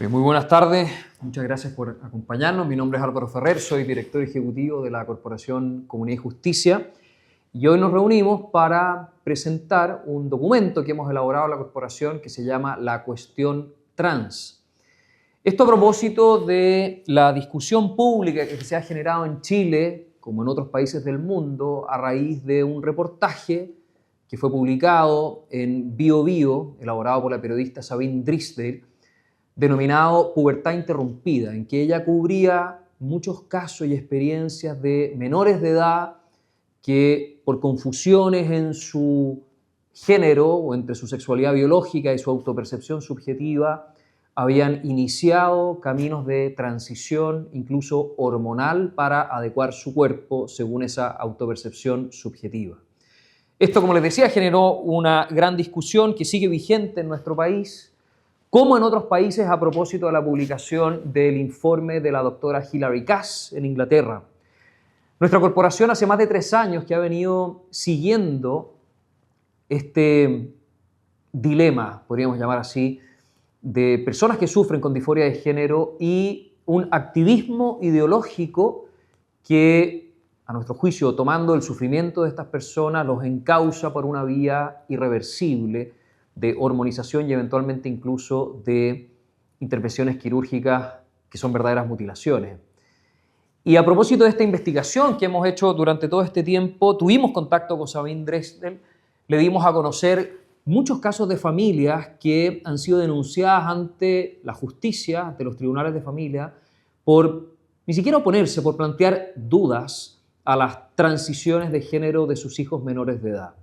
Muy buenas tardes, muchas gracias por acompañarnos. Mi nombre es Álvaro Ferrer, soy director ejecutivo de la Corporación Comunidad y Justicia y hoy nos reunimos para presentar un documento que hemos elaborado en la corporación que se llama La Cuestión Trans. Esto a propósito de la discusión pública que se ha generado en Chile, como en otros países del mundo, a raíz de un reportaje que fue publicado en Bio Bio, elaborado por la periodista Sabine Drysdale, denominado Pubertad Interrumpida, en que ella cubría muchos casos y experiencias de menores de edad que por confusiones en su género o entre su sexualidad biológica y su autopercepción subjetiva habían iniciado caminos de transición, incluso hormonal, para adecuar su cuerpo según esa autopercepción subjetiva. Esto, como les decía, generó una gran discusión que sigue vigente en nuestro país, como en otros países, a propósito de la publicación del informe de la doctora Hilary Cass en Inglaterra. Nuestra corporación hace más de 3 años que ha venido siguiendo este dilema, podríamos llamar así, de personas que sufren con disforia de género y un activismo ideológico que, a nuestro juicio, tomando el sufrimiento de estas personas, los encausa por una vía irreversible de hormonización y eventualmente incluso de intervenciones quirúrgicas que son verdaderas mutilaciones. Y a propósito de esta investigación que hemos hecho durante todo este tiempo, tuvimos contacto con Sabine Drysdale, le dimos a conocer muchos casos de familias que han sido denunciadas ante la justicia, ante los tribunales de familia, por ni siquiera oponerse, por plantear dudas a las transiciones de género de sus hijos menores de edad.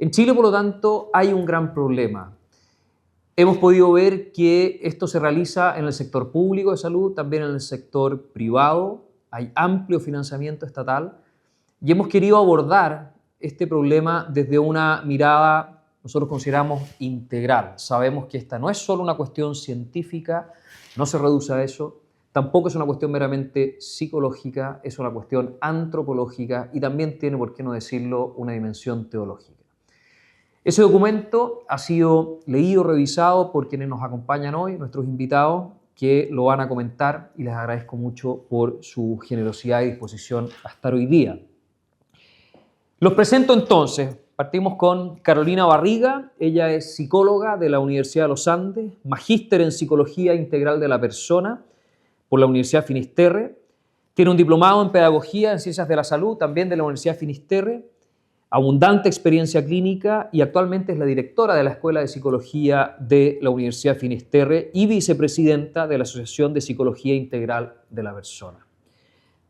En Chile, por lo tanto, hay un gran problema. Hemos podido ver que esto se realiza en el sector público de salud, también en el sector privado. Hay amplio financiamiento estatal y hemos querido abordar este problema desde una mirada, nosotros consideramos, integral. Sabemos que esta no es solo una cuestión científica, no se reduce a eso, tampoco es una cuestión meramente psicológica, es una cuestión antropológica y también tiene, por qué no decirlo, una dimensión teológica. Ese documento ha sido leído, revisado por quienes nos acompañan hoy, nuestros invitados, que lo van a comentar y les agradezco mucho por su generosidad y disposición a estar hoy día. Los presento entonces. Partimos con Carolina Barriga. Ella es psicóloga de la Universidad de los Andes, magíster en Psicología Integral de la Persona por la Universidad Finisterre. Tiene un diplomado en Pedagogía en Ciencias de la Salud, también de la Universidad Finisterre. Abundante experiencia clínica y actualmente es la directora de la Escuela de Psicología de la Universidad Finisterre y vicepresidenta de la Asociación de Psicología Integral de la Persona.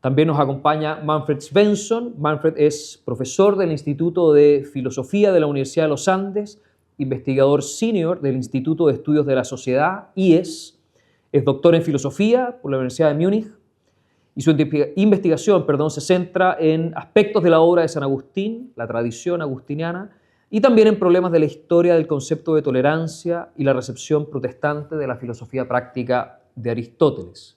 También nos acompaña Manfred Svensson. Manfred es profesor del Instituto de Filosofía de la Universidad de los Andes, investigador senior del Instituto de Estudios de la Sociedad, IES, es doctor en Filosofía por la Universidad de Múnich, y su investigación se centra en aspectos de la obra de San Agustín, la tradición agustiniana, y también en problemas de la historia del concepto de tolerancia y la recepción protestante de la filosofía práctica de Aristóteles.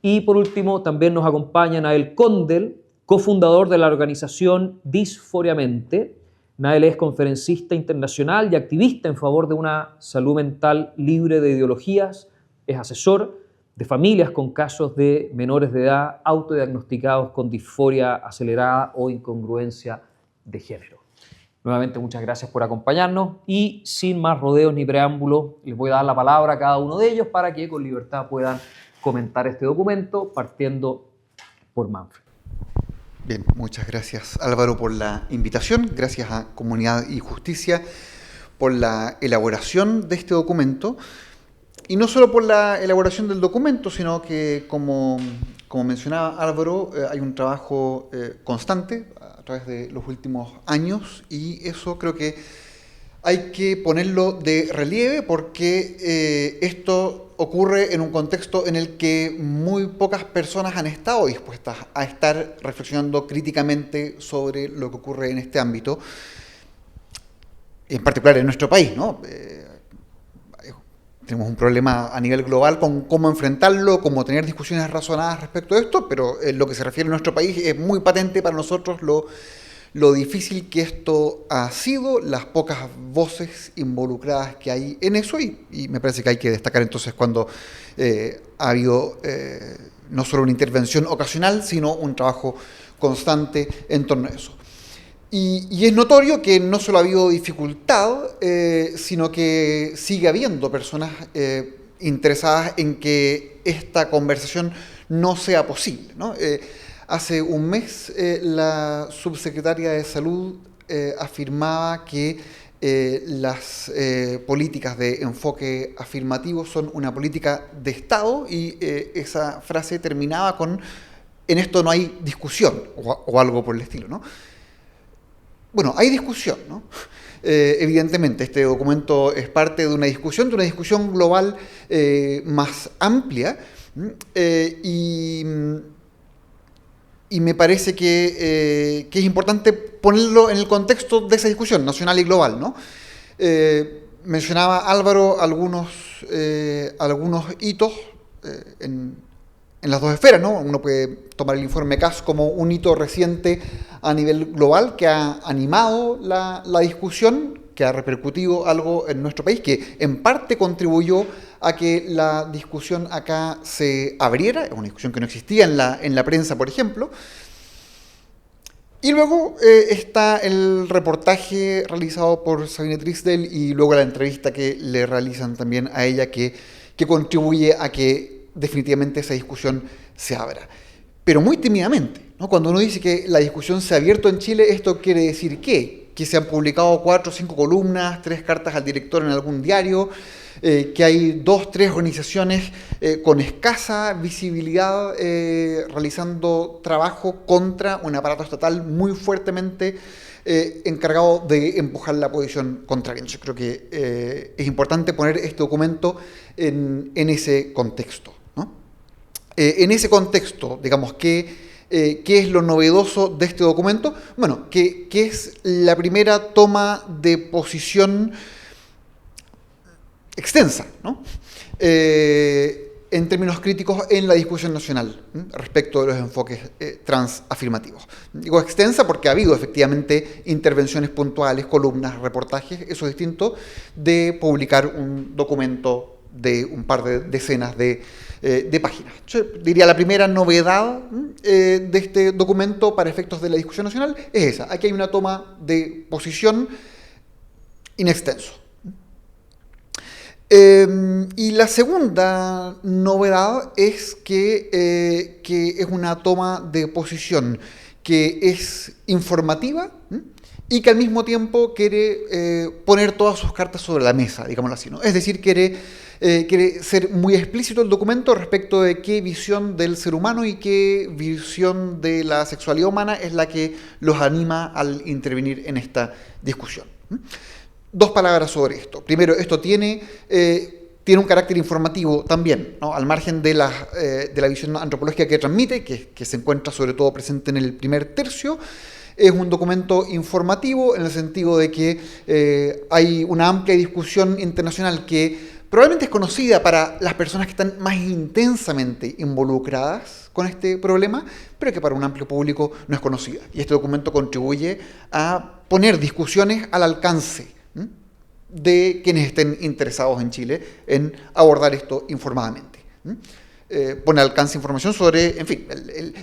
Y por último, también nos acompaña Nael Condel, cofundador de la organización Disforiamente. Nael es conferencista internacional y activista en favor de una salud mental libre de ideologías, es asesor de familias con casos de menores de edad autodiagnosticados con disforia acelerada o incongruencia de género. Nuevamente, muchas gracias por acompañarnos y sin más rodeos ni preámbulos, les voy a dar la palabra a cada uno de ellos para que con libertad puedan comentar este documento, partiendo por Manfred. Bien, muchas gracias Álvaro por la invitación, gracias a Comunidad y Justicia por la elaboración de este documento. Y no solo por la elaboración del documento, sino que, como mencionaba Álvaro, hay un trabajo constante a través de los últimos años y eso creo que hay que ponerlo de relieve porque esto ocurre en un contexto en el que muy pocas personas han estado dispuestas a estar reflexionando críticamente sobre lo que ocurre en este ámbito, en particular en nuestro país, ¿no? Tenemos un problema a nivel global con cómo enfrentarlo, cómo tener discusiones razonadas respecto a esto, pero en lo que se refiere a nuestro país es muy patente para nosotros lo difícil que esto ha sido, las pocas voces involucradas que hay en eso, y me parece que hay que destacar entonces cuando ha habido no solo una intervención ocasional, sino un trabajo constante en torno a eso. Y es notorio que no solo ha habido dificultad, sino que sigue habiendo personas interesadas en que esta conversación no sea posible, ¿no? Hace un mes la subsecretaria de Salud afirmaba que las políticas de enfoque afirmativo son una política de Estado, y esa frase terminaba con "en esto no hay discusión", o algo por el estilo, ¿no? Bueno, hay discusión, ¿no? Evidentemente, este documento es parte de una discusión global más amplia, y me parece que es importante ponerlo en el contexto de esa discusión nacional y global, ¿no? Mencionaba Álvaro algunos hitos en las dos esferas, ¿no? Uno puede tomar el informe CAS como un hito reciente a nivel global que ha animado la discusión, que ha repercutido algo en nuestro país, que en parte contribuyó a que la discusión acá se abriera, es una discusión que no existía en la prensa, por ejemplo. Y luego está el reportaje realizado por Sabine Trisdell, y luego la entrevista que le realizan también a ella, que contribuye a que definitivamente esa discusión se abra. Pero muy tímidamente, ¿no? Cuando uno dice que la discusión se ha abierto en Chile, esto quiere decir que se han publicado 4 o 5 columnas, 3 cartas al director en algún diario, que hay 2 o 3 organizaciones con escasa visibilidad realizando trabajo contra un aparato estatal muy fuertemente encargado de empujar la posición contraria. Yo creo que es importante poner este documento en ese contexto, ¿no? En ese contexto, digamos, ¿qué es lo novedoso de este documento? Bueno, que es la primera toma de posición extensa, ¿no? En términos críticos en la discusión nacional respecto de los enfoques transafirmativos. Digo extensa porque ha habido efectivamente intervenciones puntuales, columnas, reportajes, eso es distinto de publicar un documento de un par de decenas de páginas. Yo diría la primera novedad de este documento para efectos de la discusión nacional es esa. Aquí hay una toma de posición in extenso. Y la segunda novedad es que es una toma de posición que es informativa y que al mismo tiempo quiere poner todas sus cartas sobre la mesa, digámoslo así, ¿no? Es decir, quiere ser muy explícito el documento respecto de qué visión del ser humano y qué visión de la sexualidad humana es la que los anima al intervenir en esta discusión. 2 palabras sobre esto. Primero, esto tiene un carácter informativo también, ¿no? Al margen de la visión antropológica que transmite, que se encuentra sobre todo presente en el primer tercio. Es un documento informativo en el sentido de que hay una amplia discusión internacional que probablemente es conocida para las personas que están más intensamente involucradas con este problema, pero que para un amplio público no es conocida. Y este documento contribuye a poner discusiones al alcance de quienes estén interesados en Chile en abordar esto informadamente. Pone al alcance información sobre, en fin,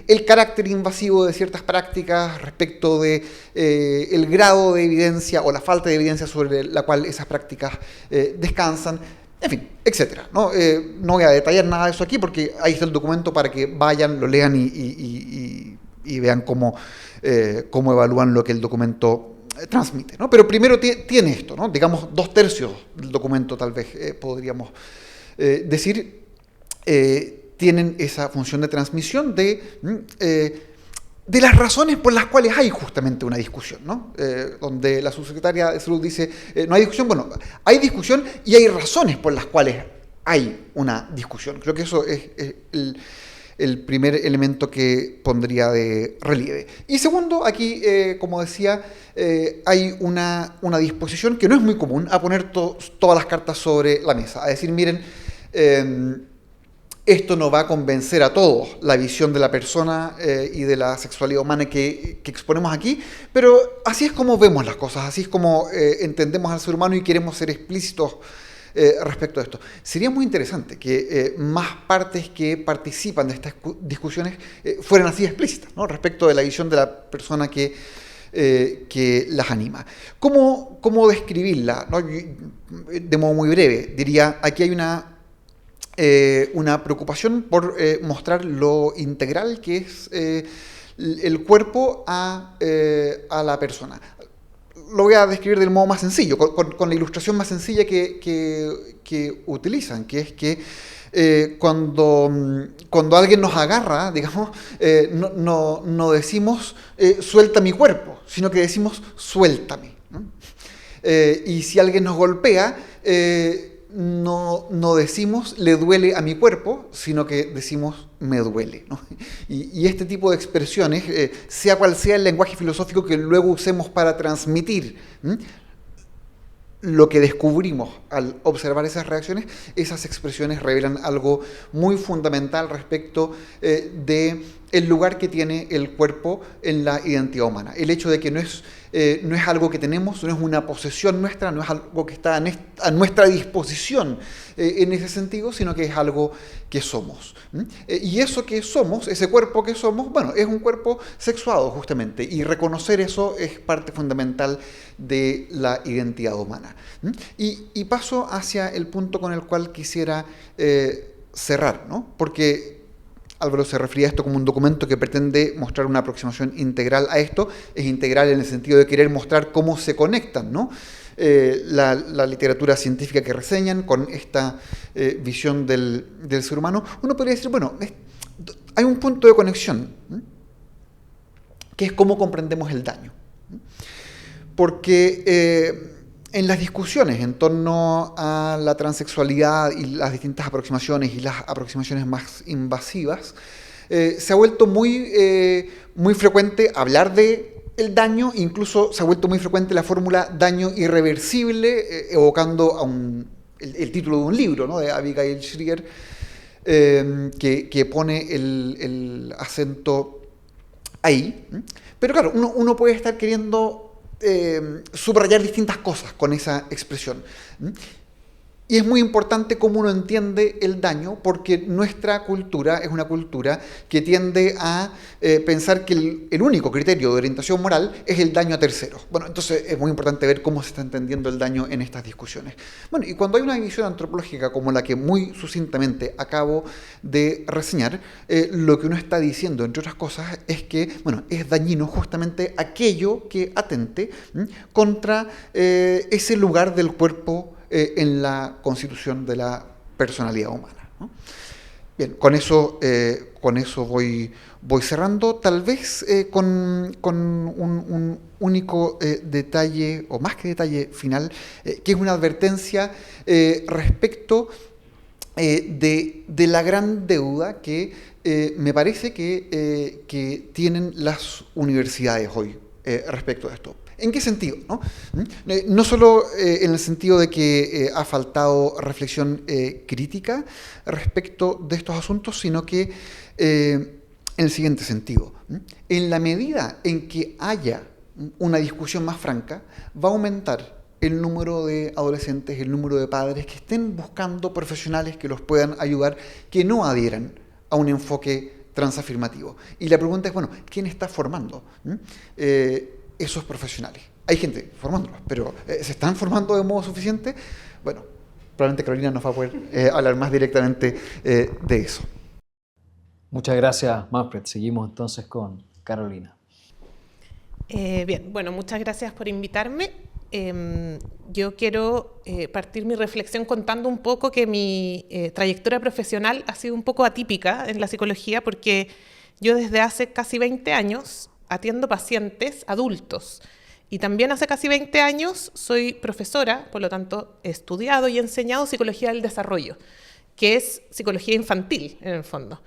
el carácter invasivo de ciertas prácticas respecto de el grado de evidencia o la falta de evidencia sobre la cual esas prácticas descansan, en fin, etcétera. No voy a detallar nada de eso aquí porque ahí está el documento para que vayan, lo lean y vean cómo evalúan lo que el documento transmite, ¿no? Pero primero tiene esto, ¿no? Digamos 2/3 del documento tal vez podríamos decir tienen esa función de transmisión de las razones por las cuales hay justamente una discusión, ¿no? Donde la subsecretaria de Salud dice no hay discusión. Bueno, hay discusión y hay razones por las cuales hay una discusión. Creo que eso es el primer elemento que pondría de relieve. Y segundo, aquí, como decía, hay una disposición que no es muy común a poner todas las cartas sobre la mesa. A decir, miren, esto no va a convencer a todos la visión de la persona y de la sexualidad humana que exponemos aquí, pero así es como vemos las cosas, así es como entendemos al ser humano y queremos ser explícitos respecto a esto. Sería muy interesante que más partes que participan de estas discusiones fueran así explícitas, ¿no? Respecto de la visión de la persona que las anima. ¿Cómo describirla? ¿No? De modo muy breve, diría, aquí hay una preocupación por mostrar lo integral que es el cuerpo a la persona. Lo voy a describir del modo más sencillo, con la ilustración más sencilla que utilizan, que es que cuando alguien nos agarra, digamos, no decimos suelta mi cuerpo, sino que decimos suéltame, ¿no? Y si alguien nos golpea, no decimos le duele a mi cuerpo, sino que decimos me duele, ¿no? Y este tipo de expresiones, sea cual sea el lenguaje filosófico que luego usemos para transmitir lo que descubrimos al observar esas reacciones, esas expresiones revelan algo muy fundamental respecto del lugar que tiene el cuerpo en la identidad humana. El hecho de que no es algo que tenemos, no es una posesión nuestra, no es algo que está a nuestra disposición en ese sentido, sino que es algo que somos. Y eso que somos, ese cuerpo que somos, bueno, es un cuerpo sexuado justamente, y reconocer eso es parte fundamental de la identidad humana. Y paso hacia el punto con el cual quisiera cerrar, ¿no? Porque Álvaro se refería a esto como un documento que pretende mostrar una aproximación integral a esto. Es integral en el sentido de querer mostrar cómo se conectan, ¿no? La literatura científica que reseñan con esta visión del ser humano. Uno podría decir, bueno, hay un punto de conexión, que es cómo comprendemos el daño. Porque en las discusiones en torno a la transexualidad y las distintas aproximaciones y las aproximaciones más invasivas, se ha vuelto muy frecuente hablar de el daño, incluso se ha vuelto muy frecuente la fórmula daño irreversible, evocando el título de un libro, ¿no? De Abigail Shrier, que pone el acento ahí. Pero claro, uno puede estar queriendo subrayar distintas cosas con esa expresión. Y es muy importante cómo uno entiende el daño, porque nuestra cultura es una cultura que tiende a pensar que el único criterio de orientación moral es el daño a terceros. Bueno, entonces es muy importante ver cómo se está entendiendo el daño en estas discusiones. Bueno, y cuando hay una visión antropológica como la que muy sucintamente acabo de reseñar, lo que uno está diciendo, entre otras cosas, es que, bueno, es dañino justamente aquello que atente contra ese lugar del cuerpo en la constitución de la personalidad humana, ¿no? Bien, con eso voy cerrando, tal vez con un único detalle, o más que detalle final, que es una advertencia respecto de la gran deuda que me parece que tienen las universidades hoy respecto a esto. ¿En qué sentido? No solo en el sentido de que ha faltado reflexión crítica respecto de estos asuntos, sino que en el siguiente sentido. En la medida en que haya una discusión más franca, va a aumentar el número de adolescentes, el número de padres que estén buscando profesionales que los puedan ayudar, que no adhieran a un enfoque transafirmativo. Y la pregunta es, bueno, ¿quién está formando esos profesionales? Hay gente formándolos, pero ¿se están formando de modo suficiente? Bueno, probablemente Carolina nos va a poder hablar más directamente de eso. Muchas gracias, Manfred. Seguimos entonces con Carolina. Bien, bueno, muchas gracias por invitarme. Yo quiero partir mi reflexión contando un poco que mi trayectoria profesional ha sido un poco atípica en la psicología, porque yo desde hace casi 20 años atiendo pacientes adultos y también hace casi 20 años soy profesora, por lo tanto he estudiado y enseñado psicología del desarrollo, que es psicología infantil en el fondo.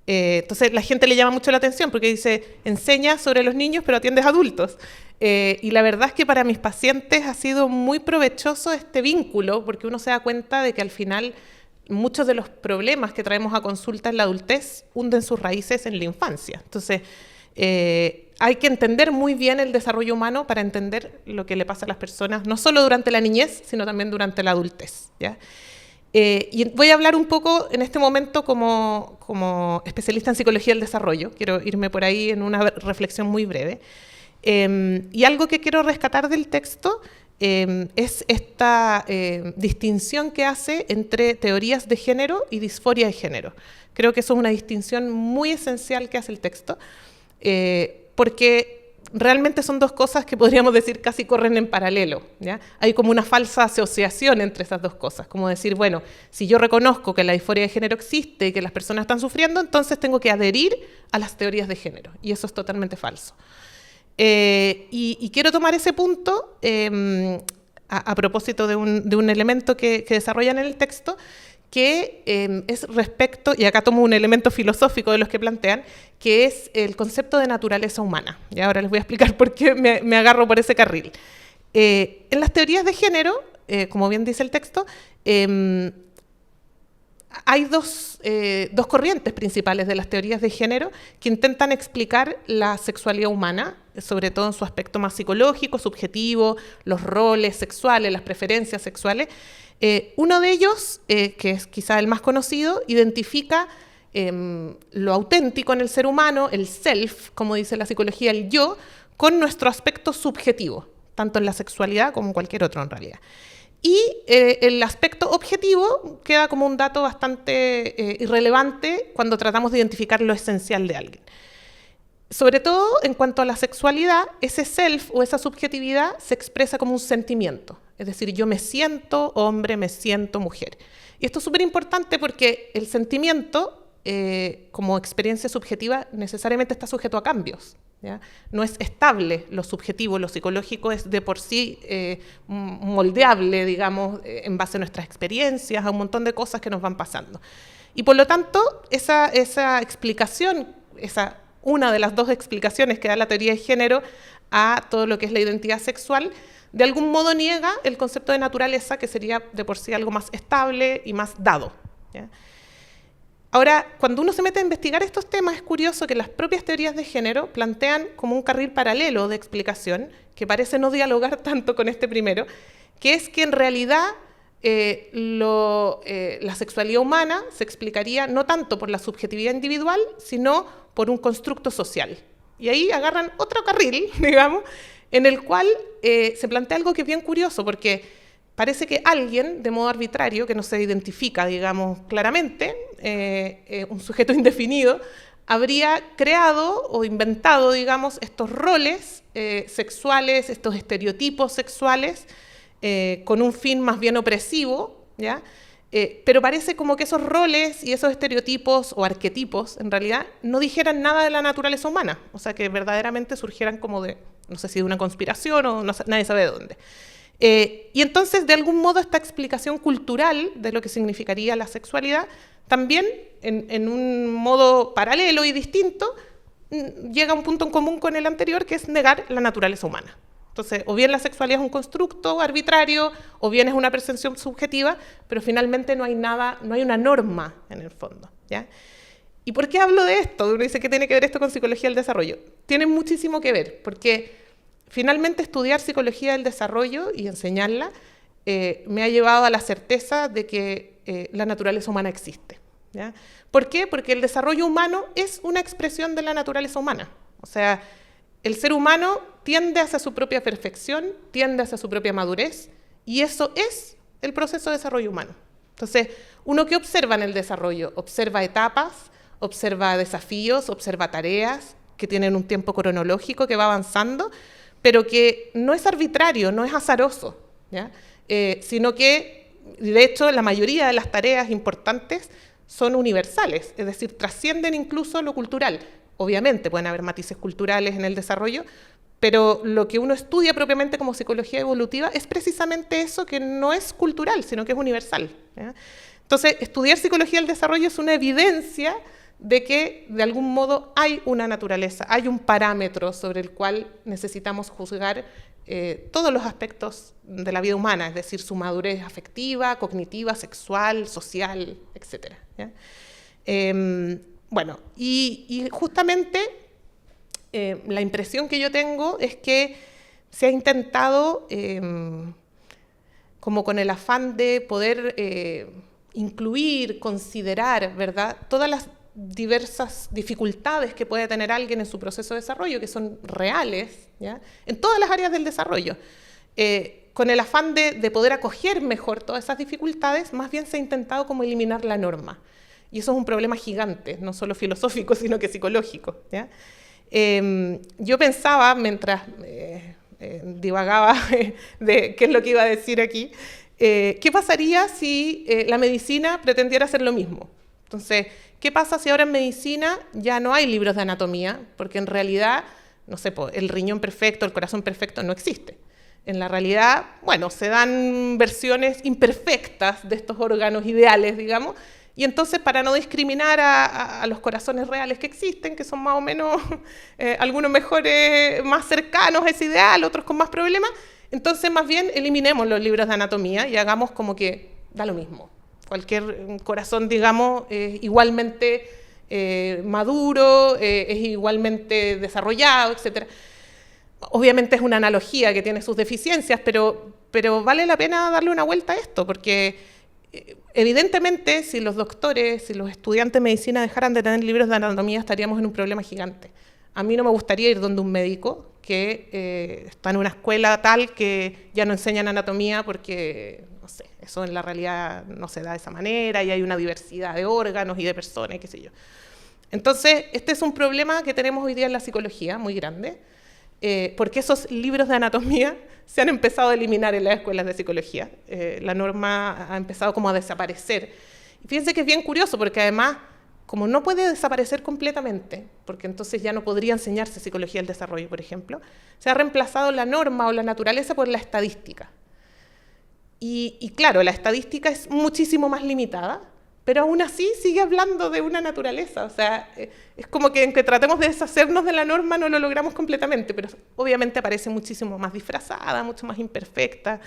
Entonces la gente le llama mucho la atención porque dice, enseñas sobre los niños pero atiendes adultos. Y la verdad es que para mis pacientes ha sido muy provechoso este vínculo, porque uno se da cuenta de que al final muchos de los problemas que traemos a consulta en la adultez hunden sus raíces en la infancia. Entonces, hay que entender muy bien el desarrollo humano para entender lo que le pasa a las personas, no solo durante la niñez, sino también durante la adultez, ¿ya? Y voy a hablar un poco en este momento como especialista en psicología del desarrollo. Quiero irme por ahí en una reflexión muy breve. Y algo que quiero rescatar del texto es esta distinción que hace entre teorías de género y disforia de género. Creo que eso es una distinción muy esencial que hace el texto, porque realmente son dos cosas que podríamos decir casi corren en paralelo, ¿ya? Hay como una falsa asociación entre esas dos cosas, como decir, bueno, si yo reconozco que la disforia de género existe y que las personas están sufriendo, entonces tengo que adherir a las teorías de género, y eso es totalmente falso. Y quiero tomar ese punto a propósito de un elemento que desarrollan en el texto, que es respecto, y acá tomo un elemento filosófico de los que plantean, que es el concepto de naturaleza humana. Y ahora les voy a explicar por qué me agarro por ese carril. En las teorías de género, como bien dice el texto, hay dos corrientes principales de las teorías de género que intentan explicar la sexualidad humana, sobre todo en su aspecto más psicológico, subjetivo, los roles sexuales, las preferencias sexuales. Uno de ellos, que es quizá el más conocido, identifica lo auténtico en el ser humano, el self, como dice la psicología, el yo, con nuestro aspecto subjetivo, tanto en la sexualidad como en cualquier otro en realidad. Y el aspecto objetivo queda como un dato bastante irrelevante cuando tratamos de identificar lo esencial de alguien. Sobre todo en cuanto a la sexualidad, ese self o esa subjetividad se expresa como un sentimiento. Es decir, yo me siento hombre, me siento mujer. Y esto es súper importante porque el sentimiento, como experiencia subjetiva, necesariamente está sujeto a cambios, ¿ya? No es estable lo subjetivo, lo psicológico es de por sí moldeable, digamos, en base a nuestras experiencias, a un montón de cosas que nos van pasando. Y por lo tanto, esa explicación, una de las dos explicaciones que da la teoría de género a todo lo que es la identidad sexual, de algún modo niega el concepto de naturaleza, que sería de por sí algo más estable y más dado, ¿ya? Ahora, cuando uno se mete a investigar estos temas, es curioso que las propias teorías de género plantean como un carril paralelo de explicación, que parece no dialogar tanto con este primero, que es que en realidad la sexualidad humana se explicaría no tanto por la subjetividad individual, sino por un constructo social. Y ahí agarran otro carril, digamos, en el cual se plantea algo que es bien curioso, porque parece que alguien, de modo arbitrario, que no se identifica, digamos, claramente, un sujeto indefinido, habría creado o inventado, digamos, estos roles sexuales, estos estereotipos sexuales, con un fin más bien opresivo, ¿ya? Pero parece como que esos roles y esos estereotipos o arquetipos, en realidad, no dijeran nada de la naturaleza humana, o sea, que verdaderamente surgieran como de, no sé si de una conspiración o nadie sabe de dónde. Y entonces, de algún modo, esta explicación cultural de lo que significaría la sexualidad, también, en un modo paralelo y distinto, llega a un punto en común con el anterior, que es negar la naturaleza humana. Entonces, o bien la sexualidad es un constructo arbitrario, o bien es una percepción subjetiva, pero finalmente no hay nada, no hay una norma en el fondo, ¿ya? ¿Y por qué hablo de esto? Uno dice, ¿qué tiene que ver esto con psicología del desarrollo? Tiene muchísimo que ver, porque finalmente estudiar psicología del desarrollo y enseñarla me ha llevado a la certeza de que la naturaleza humana existe, ¿ya? ¿Por qué? Porque el desarrollo humano es una expresión de la naturaleza humana. O sea, el ser humano tiende hacia su propia perfección, tiende hacia su propia madurez, y eso es el proceso de desarrollo humano. Entonces, uno que observa en el desarrollo, observa etapas, observa desafíos, observa tareas que tienen un tiempo cronológico que va avanzando, pero que no es arbitrario, no es azaroso, ¿ya? Sino que, de hecho, la mayoría de las tareas importantes son universales, es decir, trascienden incluso lo cultural. Obviamente pueden haber matices culturales en el desarrollo, pero lo que uno estudia propiamente como psicología evolutiva es precisamente eso, que no es cultural, sino que es universal, ¿ya? Entonces, estudiar psicología del desarrollo es una evidencia de que de algún modo hay una naturaleza, hay un parámetro sobre el cual necesitamos juzgar todos los aspectos de la vida humana, es decir, su madurez afectiva, cognitiva, sexual, social, etc. Bueno, y justamente la impresión que yo tengo es que se ha intentado, como con el afán de poder incluir, considerar, ¿verdad?, todas las diversas dificultades que puede tener alguien en su proceso de desarrollo, que son reales, ¿ya?, en todas las áreas del desarrollo. Con el afán de poder acoger mejor todas esas dificultades, más bien se ha intentado como eliminar la norma. Y eso es un problema gigante, no solo filosófico, sino que psicológico, ¿ya? Yo pensaba, mientras divagaba de qué es lo que iba a decir aquí, ¿qué pasaría si la medicina pretendiera hacer lo mismo? Entonces, ¿qué pasa si ahora en medicina ya no hay libros de anatomía? Porque en realidad, no sé, el riñón perfecto, el corazón perfecto no existe. En la realidad, bueno, se dan versiones imperfectas de estos órganos ideales, digamos, y entonces para no discriminar a los corazones reales que existen, que son más o menos, algunos mejores, más cercanos a ese ideal, otros con más problemas, entonces más bien eliminemos los libros de anatomía y hagamos como que da lo mismo. Cualquier corazón, digamos, es igualmente maduro, es igualmente desarrollado, etc. Obviamente es una analogía que tiene sus deficiencias, pero vale la pena darle una vuelta a esto, porque evidentemente si los doctores, si los estudiantes de medicina dejaran de tener libros de anatomía, estaríamos en un problema gigante. A mí no me gustaría ir donde un médico que está en una escuela tal que ya no enseñan anatomía porque, no sé, eso en la realidad no se da de esa manera y hay una diversidad de órganos y de personas, qué sé yo. Entonces, este es un problema que tenemos hoy día en la psicología, muy grande, porque esos libros de anatomía se han empezado a eliminar en las escuelas de psicología. La norma ha empezado como a desaparecer. Y fíjense que es bien curioso, porque además, como no puede desaparecer completamente, porque entonces ya no podría enseñarse psicología del desarrollo, por ejemplo, se ha reemplazado la norma o la naturaleza por la estadística. Y claro, la estadística es muchísimo más limitada, pero aún así sigue hablando de una naturaleza. O sea, es como que aunque tratemos de deshacernos de la norma no lo logramos completamente, pero obviamente aparece muchísimo más disfrazada, mucho más imperfecta.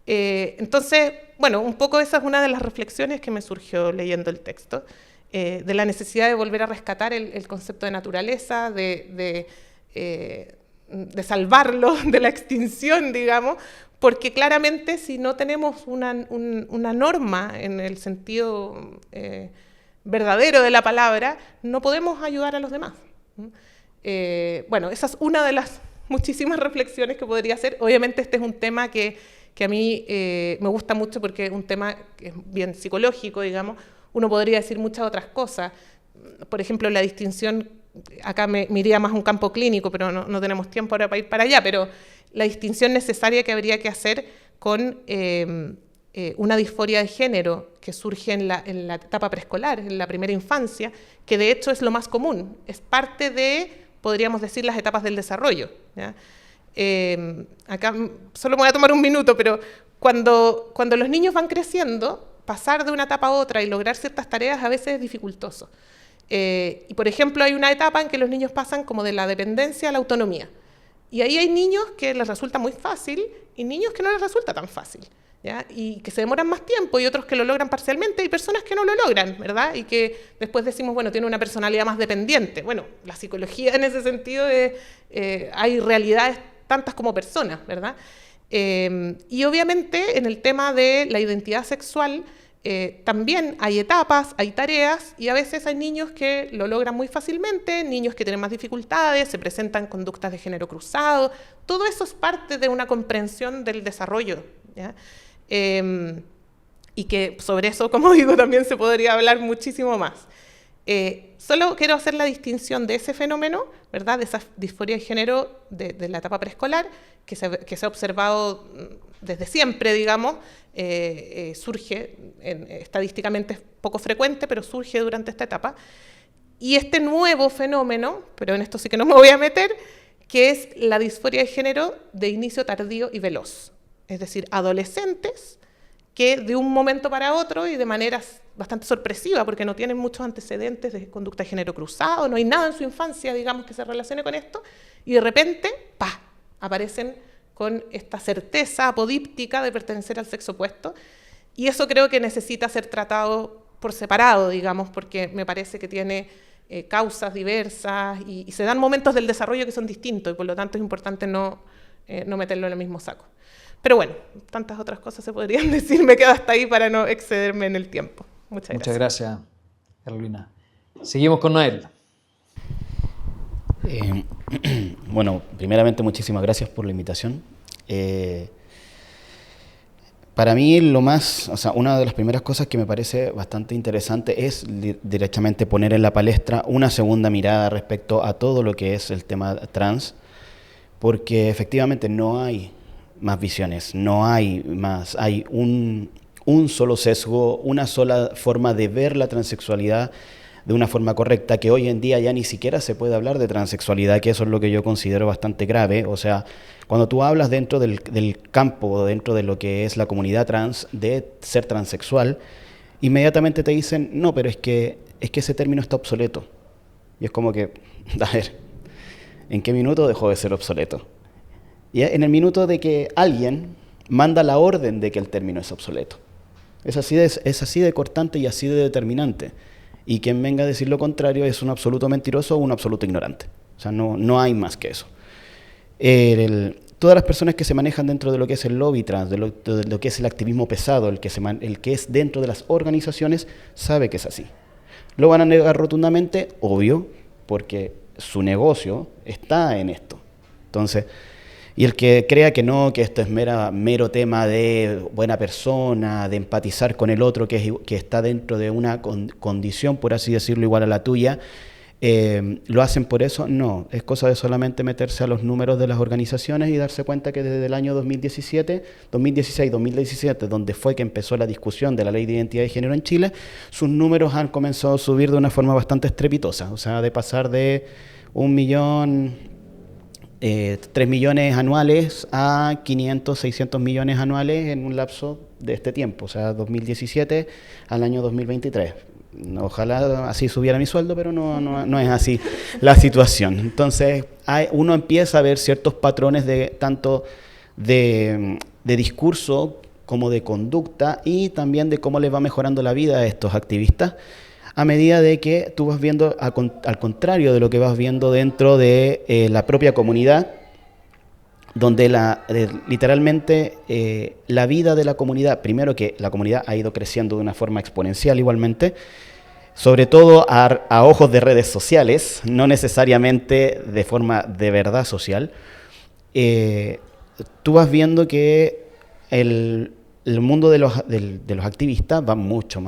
Entonces, bueno, un poco esa es una de las reflexiones que me surgió leyendo el texto, de la necesidad de volver a rescatar el concepto de naturaleza, de salvarlo de la extinción, digamos, porque claramente si no tenemos una norma en el sentido verdadero de la palabra, no podemos ayudar a los demás. Bueno, esa es una de las muchísimas reflexiones que podría hacer. Obviamente este es un tema que a mí me gusta mucho porque es un tema que es bien psicológico, digamos. Uno podría decir muchas otras cosas. Por ejemplo, la distinción, acá me iría más a un campo clínico, pero no tenemos tiempo ahora para ir para allá, pero la distinción necesaria que habría que hacer con una disforia de género que surge en la etapa preescolar, en la primera infancia, que de hecho es lo más común, es parte de, podríamos decir, las etapas del desarrollo, ¿ya? Acá solo me voy a tomar un minuto, pero cuando los niños van creciendo, pasar de una etapa a otra y lograr ciertas tareas a veces es dificultoso. Y por ejemplo, hay una etapa en que los niños pasan como de la dependencia a la autonomía. Y ahí hay niños que les resulta muy fácil y niños que no les resulta tan fácil, ¿ya? Y que se demoran más tiempo y otros que lo logran parcialmente y personas que no lo logran, ¿verdad? Y que después decimos, bueno, tiene una personalidad más dependiente. Bueno, la psicología en ese sentido hay realidades tantas como personas, ¿verdad? Y obviamente en el tema de la identidad sexual también hay etapas, hay tareas y a veces hay niños que lo logran muy fácilmente, niños que tienen más dificultades, se presentan conductas de género cruzado, todo eso es parte de una comprensión del desarrollo, ¿ya? Y que sobre eso, como digo, también se podría hablar muchísimo más. Solo quiero hacer la distinción de ese fenómeno, ¿verdad?, de esa disforia de género de la etapa preescolar, que se ha observado desde siempre, digamos, surge, estadísticamente es poco frecuente, pero surge durante esta etapa. Y este nuevo fenómeno, pero en esto sí que no me voy a meter, que es la disforia de género de inicio tardío y veloz. Es decir, adolescentes que de un momento para otro y de manera bastante sorpresiva, porque no tienen muchos antecedentes de conducta de género cruzado, no hay nada en su infancia, digamos, que se relacione con esto, y de repente, ¡pah!, aparecen con esta certeza apodíptica de pertenecer al sexo opuesto, y eso creo que necesita ser tratado por separado, digamos, porque me parece que tiene causas diversas y se dan momentos del desarrollo que son distintos, y por lo tanto es importante no meterlo en el mismo saco. Pero bueno, tantas otras cosas se podrían decir, me quedo hasta ahí para no excederme en el tiempo. Muchas gracias, Carolina. Seguimos con Noel. Bueno, primeramente muchísimas gracias por la invitación. Para mí una de las primeras cosas que me parece bastante interesante es directamente poner en la palestra una segunda mirada respecto a todo lo que es el tema trans, porque efectivamente no hay más visiones, hay un solo sesgo, una sola forma de ver la transexualidad de una forma correcta, que hoy en día ya ni siquiera se puede hablar de transexualidad, que eso es lo que yo considero bastante grave. O sea, cuando tú hablas dentro del campo, dentro de lo que es la comunidad trans, de ser transexual, inmediatamente te dicen, no, pero es que ese término está obsoleto. Y es como que, a ver, ¿en qué minuto dejó de ser obsoleto? Y en el minuto de que alguien manda la orden de que el término es obsoleto. Es así de cortante y así de determinante. Y quien venga a decir lo contrario es un absoluto mentiroso o un absoluto ignorante. O sea, no hay más que eso. Todas las personas que se manejan dentro de lo que es el lobby trans, de lo que es el activismo pesado, el que es dentro de las organizaciones, sabe que es así. Lo van a negar rotundamente, obvio, porque su negocio está en esto. Entonces, y el que crea que no, que esto es mero tema de buena persona, de empatizar con el otro que está dentro de una condición, por así decirlo, igual a la tuya, ¿lo hacen por eso? No, es cosa de solamente meterse a los números de las organizaciones y darse cuenta que desde el año 2016, 2017, donde fue que empezó la discusión de la Ley de Identidad de Género en Chile, sus números han comenzado a subir de una forma bastante estrepitosa, o sea, de pasar de 3 millones anuales a 500, 600 millones anuales en un lapso de este tiempo, o sea, 2017 al año 2023. Ojalá así subiera mi sueldo, pero no es así la situación. Entonces, uno empieza a ver ciertos patrones tanto de discurso como de conducta y también de cómo les va mejorando la vida a estos activistas, a medida de que tú vas viendo, al contrario de lo que vas viendo dentro de la propia comunidad, donde literalmente la vida de la comunidad, primero que la comunidad ha ido creciendo de una forma exponencial igualmente, sobre todo a ojos de redes sociales, no necesariamente de forma de verdad social, tú vas viendo que el mundo de los activistas va mucho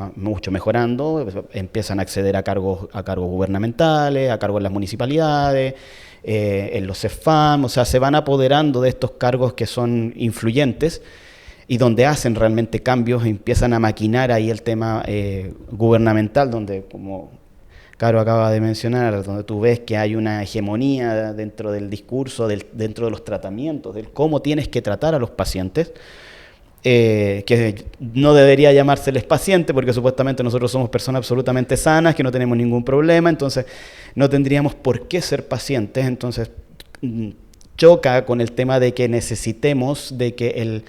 mejorando, empiezan a acceder a cargos gubernamentales, a cargos en las municipalidades, en los CEFAM, o sea, se van apoderando de estos cargos que son influyentes y donde hacen realmente cambios, empiezan a maquinar ahí el tema gubernamental, donde, como Caro acaba de mencionar, donde tú ves que hay una hegemonía dentro del discurso, dentro de los tratamientos, de cómo tienes que tratar a los pacientes, que no debería llamárseles paciente porque supuestamente nosotros somos personas absolutamente sanas, que no tenemos ningún problema, entonces no tendríamos por qué ser pacientes. Entonces choca con el tema de que necesitemos de que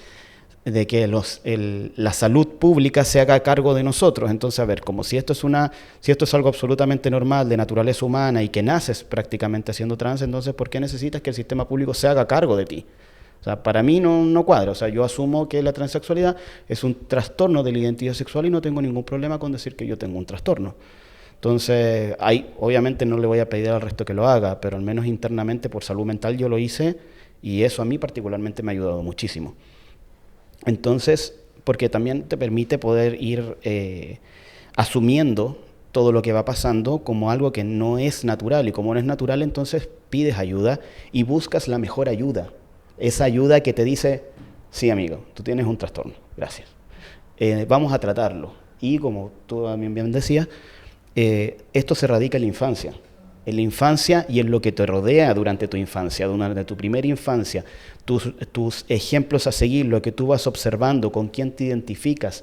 la salud pública se haga cargo de nosotros. Entonces, a ver, como si esto es algo absolutamente normal, de naturaleza humana y que naces prácticamente siendo trans, entonces ¿por qué necesitas que el sistema público se haga cargo de ti? O sea, para mí no cuadra. O sea, yo asumo que la transexualidad es un trastorno de la identidad sexual y no tengo ningún problema con decir que yo tengo un trastorno. Entonces, ahí obviamente no le voy a pedir al resto que lo haga, pero al menos internamente por salud mental yo lo hice y eso a mí particularmente me ha ayudado muchísimo. Entonces, porque también te permite poder ir asumiendo todo lo que va pasando como algo que no es natural, y como no es natural, entonces pides ayuda y buscas la mejor ayuda. Esa ayuda que te dice, sí amigo, tú tienes un trastorno, gracias. Vamos a tratarlo. Y como tú también bien decías, esto se radica en la infancia y en lo que te rodea durante tu infancia, durante tu primera infancia, tus ejemplos a seguir, lo que tú vas observando, con quién te identificas,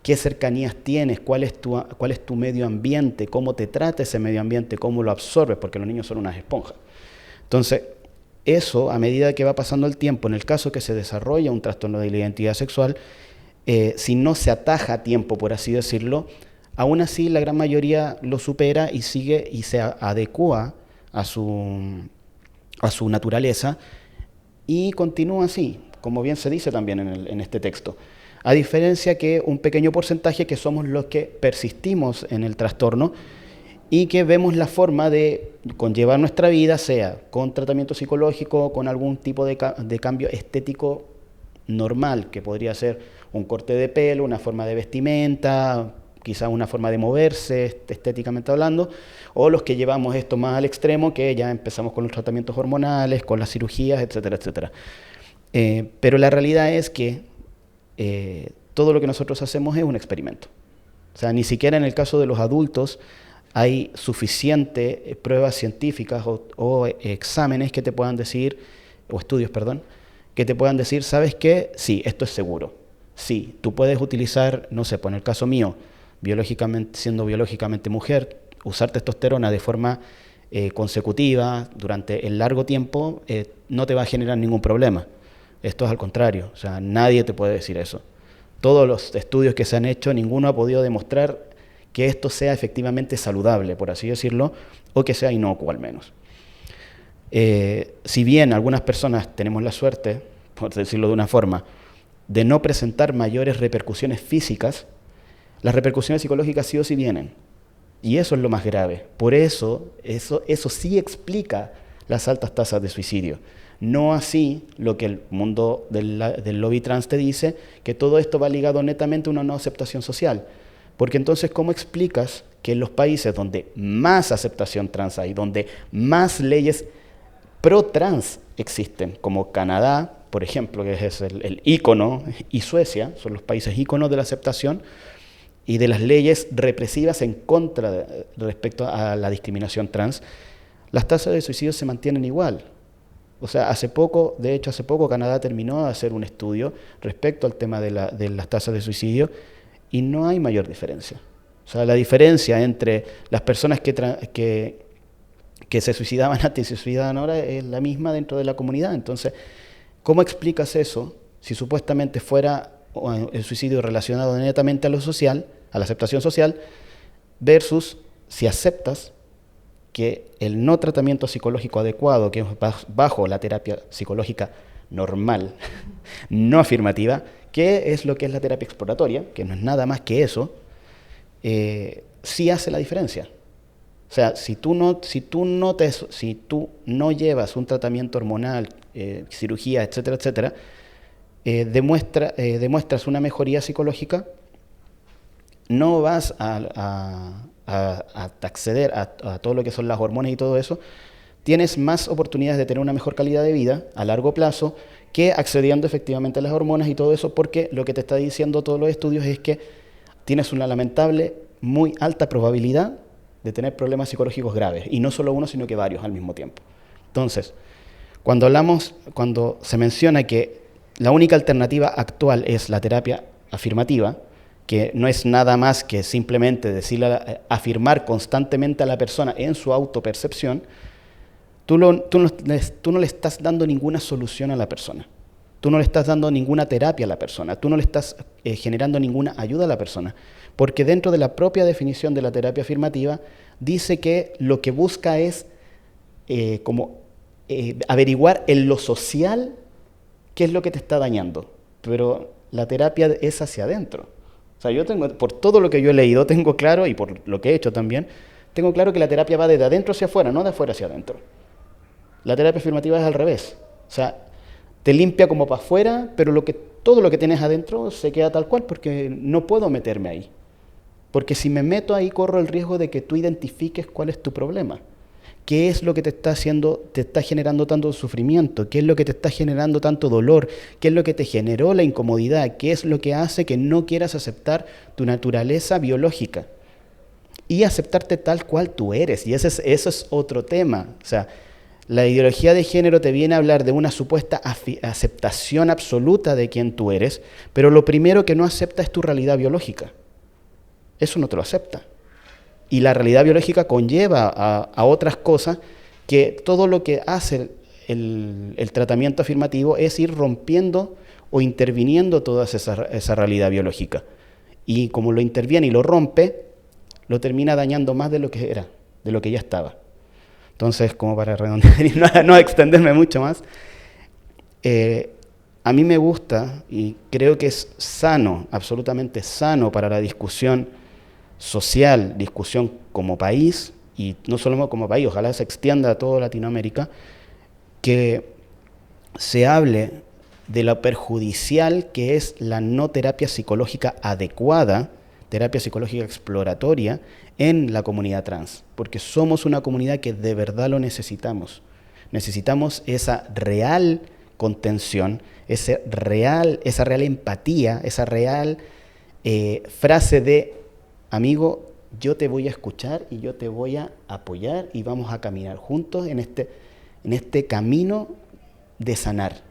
qué cercanías tienes, cuál es tu medio ambiente, cómo te trata ese medio ambiente, cómo lo absorbes, porque los niños son unas esponjas. Entonces, eso, a medida que va pasando el tiempo, en el caso que se desarrolla un trastorno de la identidad sexual, si no se ataja a tiempo, por así decirlo, aún así la gran mayoría lo supera y sigue y se adecua a su naturaleza y continúa así, como bien se dice también en este texto. A diferencia que un pequeño porcentaje que somos los que persistimos en el trastorno y que vemos la forma de conllevar nuestra vida, sea con tratamiento psicológico, con algún tipo de cambio estético normal, que podría ser un corte de pelo, una forma de vestimenta, quizás una forma de moverse estéticamente hablando, o los que llevamos esto más al extremo, que ya empezamos con los tratamientos hormonales, con las cirugías, etcétera, etcétera. Pero la realidad es que todo lo que nosotros hacemos es un experimento. O sea, ni siquiera en el caso de los adultos hay suficiente pruebas científicas o exámenes que te puedan decir, o estudios, perdón, que te puedan decir, ¿sabes qué? Sí, esto es seguro. Sí, tú puedes utilizar, no sé, por el caso mío, siendo biológicamente mujer, usar testosterona de forma consecutiva durante el largo tiempo no te va a generar ningún problema. Esto es al contrario, o sea, nadie te puede decir eso. Todos los estudios que se han hecho, ninguno ha podido demostrar que esto sea efectivamente saludable, por así decirlo, o que sea inocuo al menos. Si bien algunas personas tenemos la suerte, por decirlo de una forma, de no presentar mayores repercusiones físicas, las repercusiones psicológicas sí o sí vienen. Y eso es lo más grave. Por eso sí explica las altas tasas de suicidio. No así lo que el mundo del lobby trans te dice, que todo esto va ligado netamente a una no aceptación social. Porque entonces, ¿cómo explicas que en los países donde más aceptación trans hay, donde más leyes pro-trans existen, como Canadá, por ejemplo, que es el ícono, y Suecia, son los países íconos de la aceptación y de las leyes represivas en contra respecto a la discriminación trans, las tasas de suicidio se mantienen igual. O sea, hace poco Canadá terminó de hacer un estudio respecto al tema de las tasas de suicidio y no hay mayor diferencia. O sea, la diferencia entre las personas que se suicidaban antes y se suicidaban ahora es la misma dentro de la comunidad. Entonces, ¿cómo explicas eso si supuestamente fuera el suicidio relacionado netamente a lo social, a la aceptación social, versus si aceptas que el no tratamiento psicológico adecuado, que es bajo la terapia psicológica normal, no afirmativa, que es lo que es la terapia exploratoria, que no es nada más que eso, sí hace la diferencia. O sea, si tú no llevas un tratamiento hormonal, cirugía, etcétera, etcétera, demuestras una mejoría psicológica, no vas a acceder a todo lo que son las hormonas y todo eso, tienes más oportunidades de tener una mejor calidad de vida a largo plazo que accediendo efectivamente a las hormonas y todo eso, porque lo que te está diciendo todos los estudios es que tienes una lamentable, muy alta probabilidad de tener problemas psicológicos graves, y no solo uno, sino que varios al mismo tiempo. Entonces, cuando se menciona que la única alternativa actual es la terapia afirmativa, que no es nada más que simplemente afirmar constantemente a la persona en su autopercepción, tú no le estás dando ninguna solución a la persona. Tú no le estás dando ninguna terapia a la persona. Tú no le estás generando ninguna ayuda a la persona. Porque dentro de la propia definición de la terapia afirmativa, dice que lo que busca es averiguar en lo social qué es lo que te está dañando. Pero la terapia es hacia adentro. O sea, por todo lo que yo he leído, tengo claro, y por lo que he hecho también, tengo claro que la terapia va desde adentro hacia afuera, no de afuera hacia adentro. La terapia afirmativa es al revés. O sea, te limpia como para afuera, pero todo lo que tienes adentro se queda tal cual, porque no puedo meterme ahí. Porque si me meto ahí, corro el riesgo de que tú identifiques cuál es tu problema. ¿Qué es lo que te está generando tanto sufrimiento? ¿Qué es lo que te está generando tanto dolor? ¿Qué es lo que te generó la incomodidad? ¿Qué es lo que hace que no quieras aceptar tu naturaleza biológica? Y aceptarte tal cual tú eres. Y eso es otro tema. O sea, la ideología de género te viene a hablar de una supuesta aceptación absoluta de quién tú eres, pero lo primero que no acepta es tu realidad biológica. Eso no te lo acepta. Y la realidad biológica conlleva a otras cosas que todo lo que hace el tratamiento afirmativo es ir rompiendo o interviniendo toda esa realidad biológica. Y como lo interviene y lo rompe, lo termina dañando más de lo que era, de lo que ya estaba. Entonces, como para redondear y no extenderme mucho más, a mí me gusta y creo que es sano, absolutamente sano para la discusión social, discusión como país, y no solo como país, ojalá se extienda a toda Latinoamérica, que se hable de lo perjudicial que es la no terapia psicológica adecuada, terapia psicológica exploratoria en la comunidad trans, porque somos una comunidad que de verdad lo necesitamos. Necesitamos esa real contención, esa real empatía, esa real frase de, amigo, yo te voy a escuchar y yo te voy a apoyar y vamos a caminar juntos en este camino de sanar.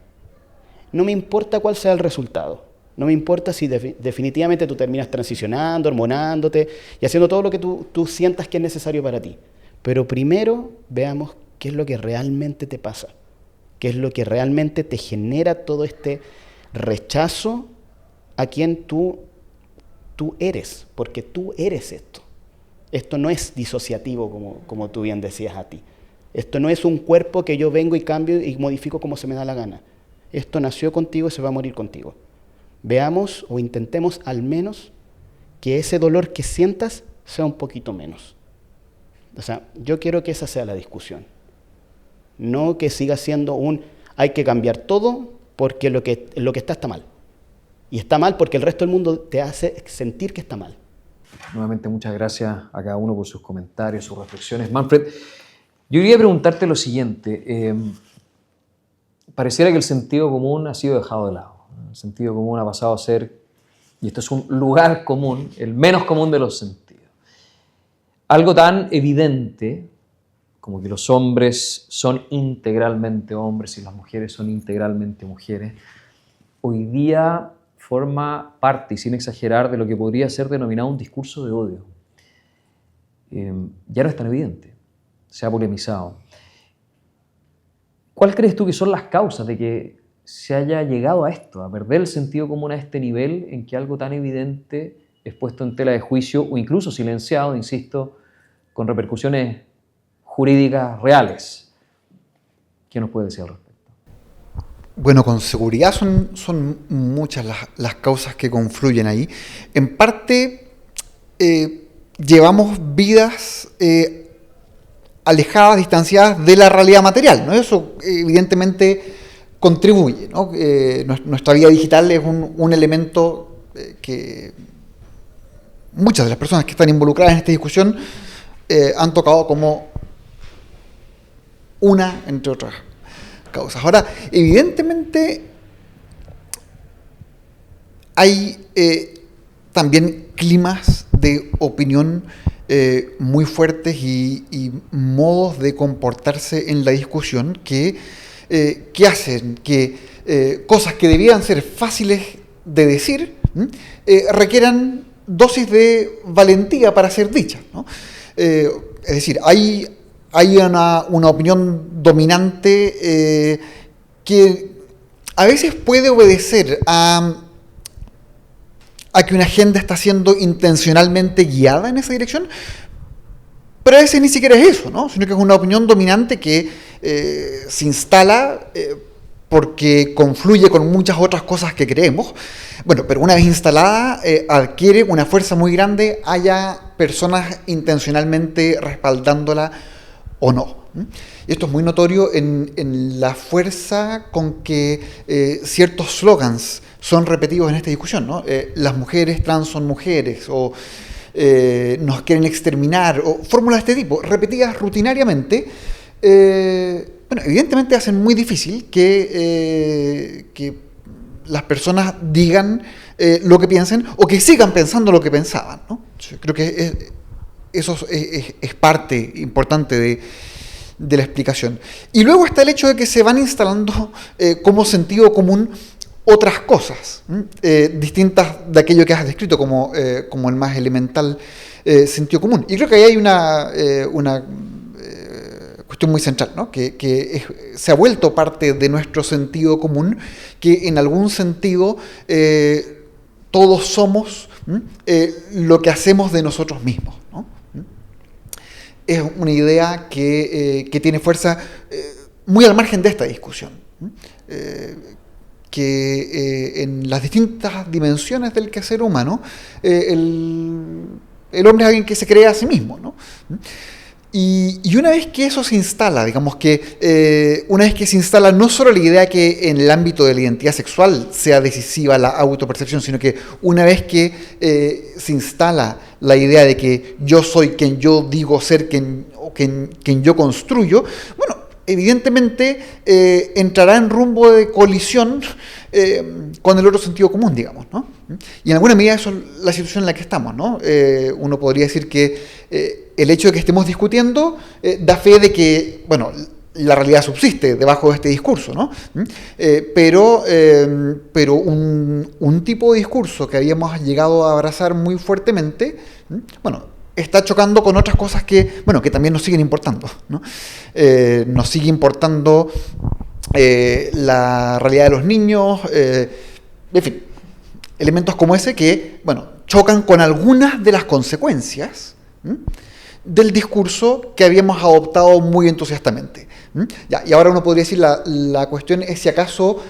No me importa cuál sea el resultado. No me importa si definitivamente tú terminas transicionando, hormonándote y haciendo todo lo que tú sientas que es necesario para ti. Pero primero veamos qué es lo que realmente te pasa, qué es lo que realmente te genera todo este rechazo a quien tú eres, porque tú eres esto. Esto no es disociativo como tú bien decías a ti. Esto no es un cuerpo que yo vengo y cambio y modifico como se me da la gana. Esto nació contigo y se va a morir contigo. Veamos o intentemos al menos que ese dolor que sientas sea un poquito menos. O sea, yo quiero que esa sea la discusión. No que siga siendo hay que cambiar todo porque lo que está mal. Y está mal porque el resto del mundo te hace sentir que está mal. Nuevamente muchas gracias a cada uno por sus comentarios, sus reflexiones. Manfred, yo quería preguntarte lo siguiente. Pareciera que el sentido común ha sido dejado de lado. El sentido común ha pasado a ser, y esto es un lugar común, el menos común de los sentidos. Algo tan evidente como que los hombres son integralmente hombres y las mujeres son integralmente mujeres, hoy día forma parte, y sin exagerar, de lo que podría ser denominado un discurso de odio. Ya no es tan evidente, se ha polemizado. ¿Cuál crees tú que son las causas de que se haya llegado a esto, a perder el sentido común a este nivel en que algo tan evidente es puesto en tela de juicio o incluso silenciado, insisto, con repercusiones jurídicas reales? ¿Qué nos puede decir al respecto? Bueno, con seguridad son muchas las causas que confluyen ahí. En parte, llevamos vidas alejadas, distanciadas de la realidad material, ¿no? Eso evidentemente contribuye, ¿no? Nuestra vida digital es un elemento que muchas de las personas que están involucradas en esta discusión han tocado como una, entre otras causas. Ahora, evidentemente hay también climas de opinión muy fuertes y modos de comportarse en la discusión que hacen que cosas que debían ser fáciles de decir requieran dosis de valentía para ser dichas, ¿no? Es decir, hay una opinión dominante que a veces puede obedecer a que una agenda está siendo intencionalmente guiada en esa dirección, pero a veces ni siquiera es eso, ¿no? Sino que es una opinión dominante que se instala porque confluye con muchas otras cosas que creemos. Bueno, pero una vez instalada adquiere una fuerza muy grande, haya personas intencionalmente respaldándola o no. Y esto es muy notorio en la fuerza con que ciertos slogans son repetidos en esta discusión, ¿no? Las mujeres trans son mujeres, o nos quieren exterminar, o fórmulas de este tipo, repetidas rutinariamente, bueno, evidentemente hacen muy difícil que las personas digan lo que piensen, o que sigan pensando lo que pensaban, ¿no? Yo creo que eso es parte importante de la explicación. Y luego está el hecho de que se van instalando como sentido común otras cosas, distintas de aquello que has descrito como el más elemental sentido común. Y creo que ahí hay una cuestión muy central, ¿no? Se ha vuelto parte de nuestro sentido común, que en algún sentido todos somos lo que hacemos de nosotros mismos, ¿no? Es una idea que tiene fuerza muy al margen de esta discusión, que en las distintas dimensiones del quehacer humano, el hombre es alguien que se cree a sí mismo, ¿no? Y una vez que eso se instala, digamos que una vez que se instala no solo la idea que en el ámbito de la identidad sexual sea decisiva la autopercepción, sino que una vez que se instala la idea de que yo soy quien yo digo ser, quien yo construyo, bueno, evidentemente entrará en rumbo de colisión con el otro sentido común, digamos, ¿no? Y en alguna medida eso es la situación en la que estamos, ¿no? Uno podría decir que el hecho de que estemos discutiendo da fe de que, bueno, la realidad subsiste debajo de este discurso, ¿no? Pero un tipo de discurso que habíamos llegado a abrazar muy fuertemente, bueno, está chocando con otras cosas que, bueno, que también nos siguen importando, ¿no? Nos sigue importando la realidad de los niños, en fin, elementos como ese que, bueno, chocan con algunas de las consecuencias del discurso que habíamos adoptado muy entusiastamente. Ya, y ahora uno podría decir, la cuestión es si acaso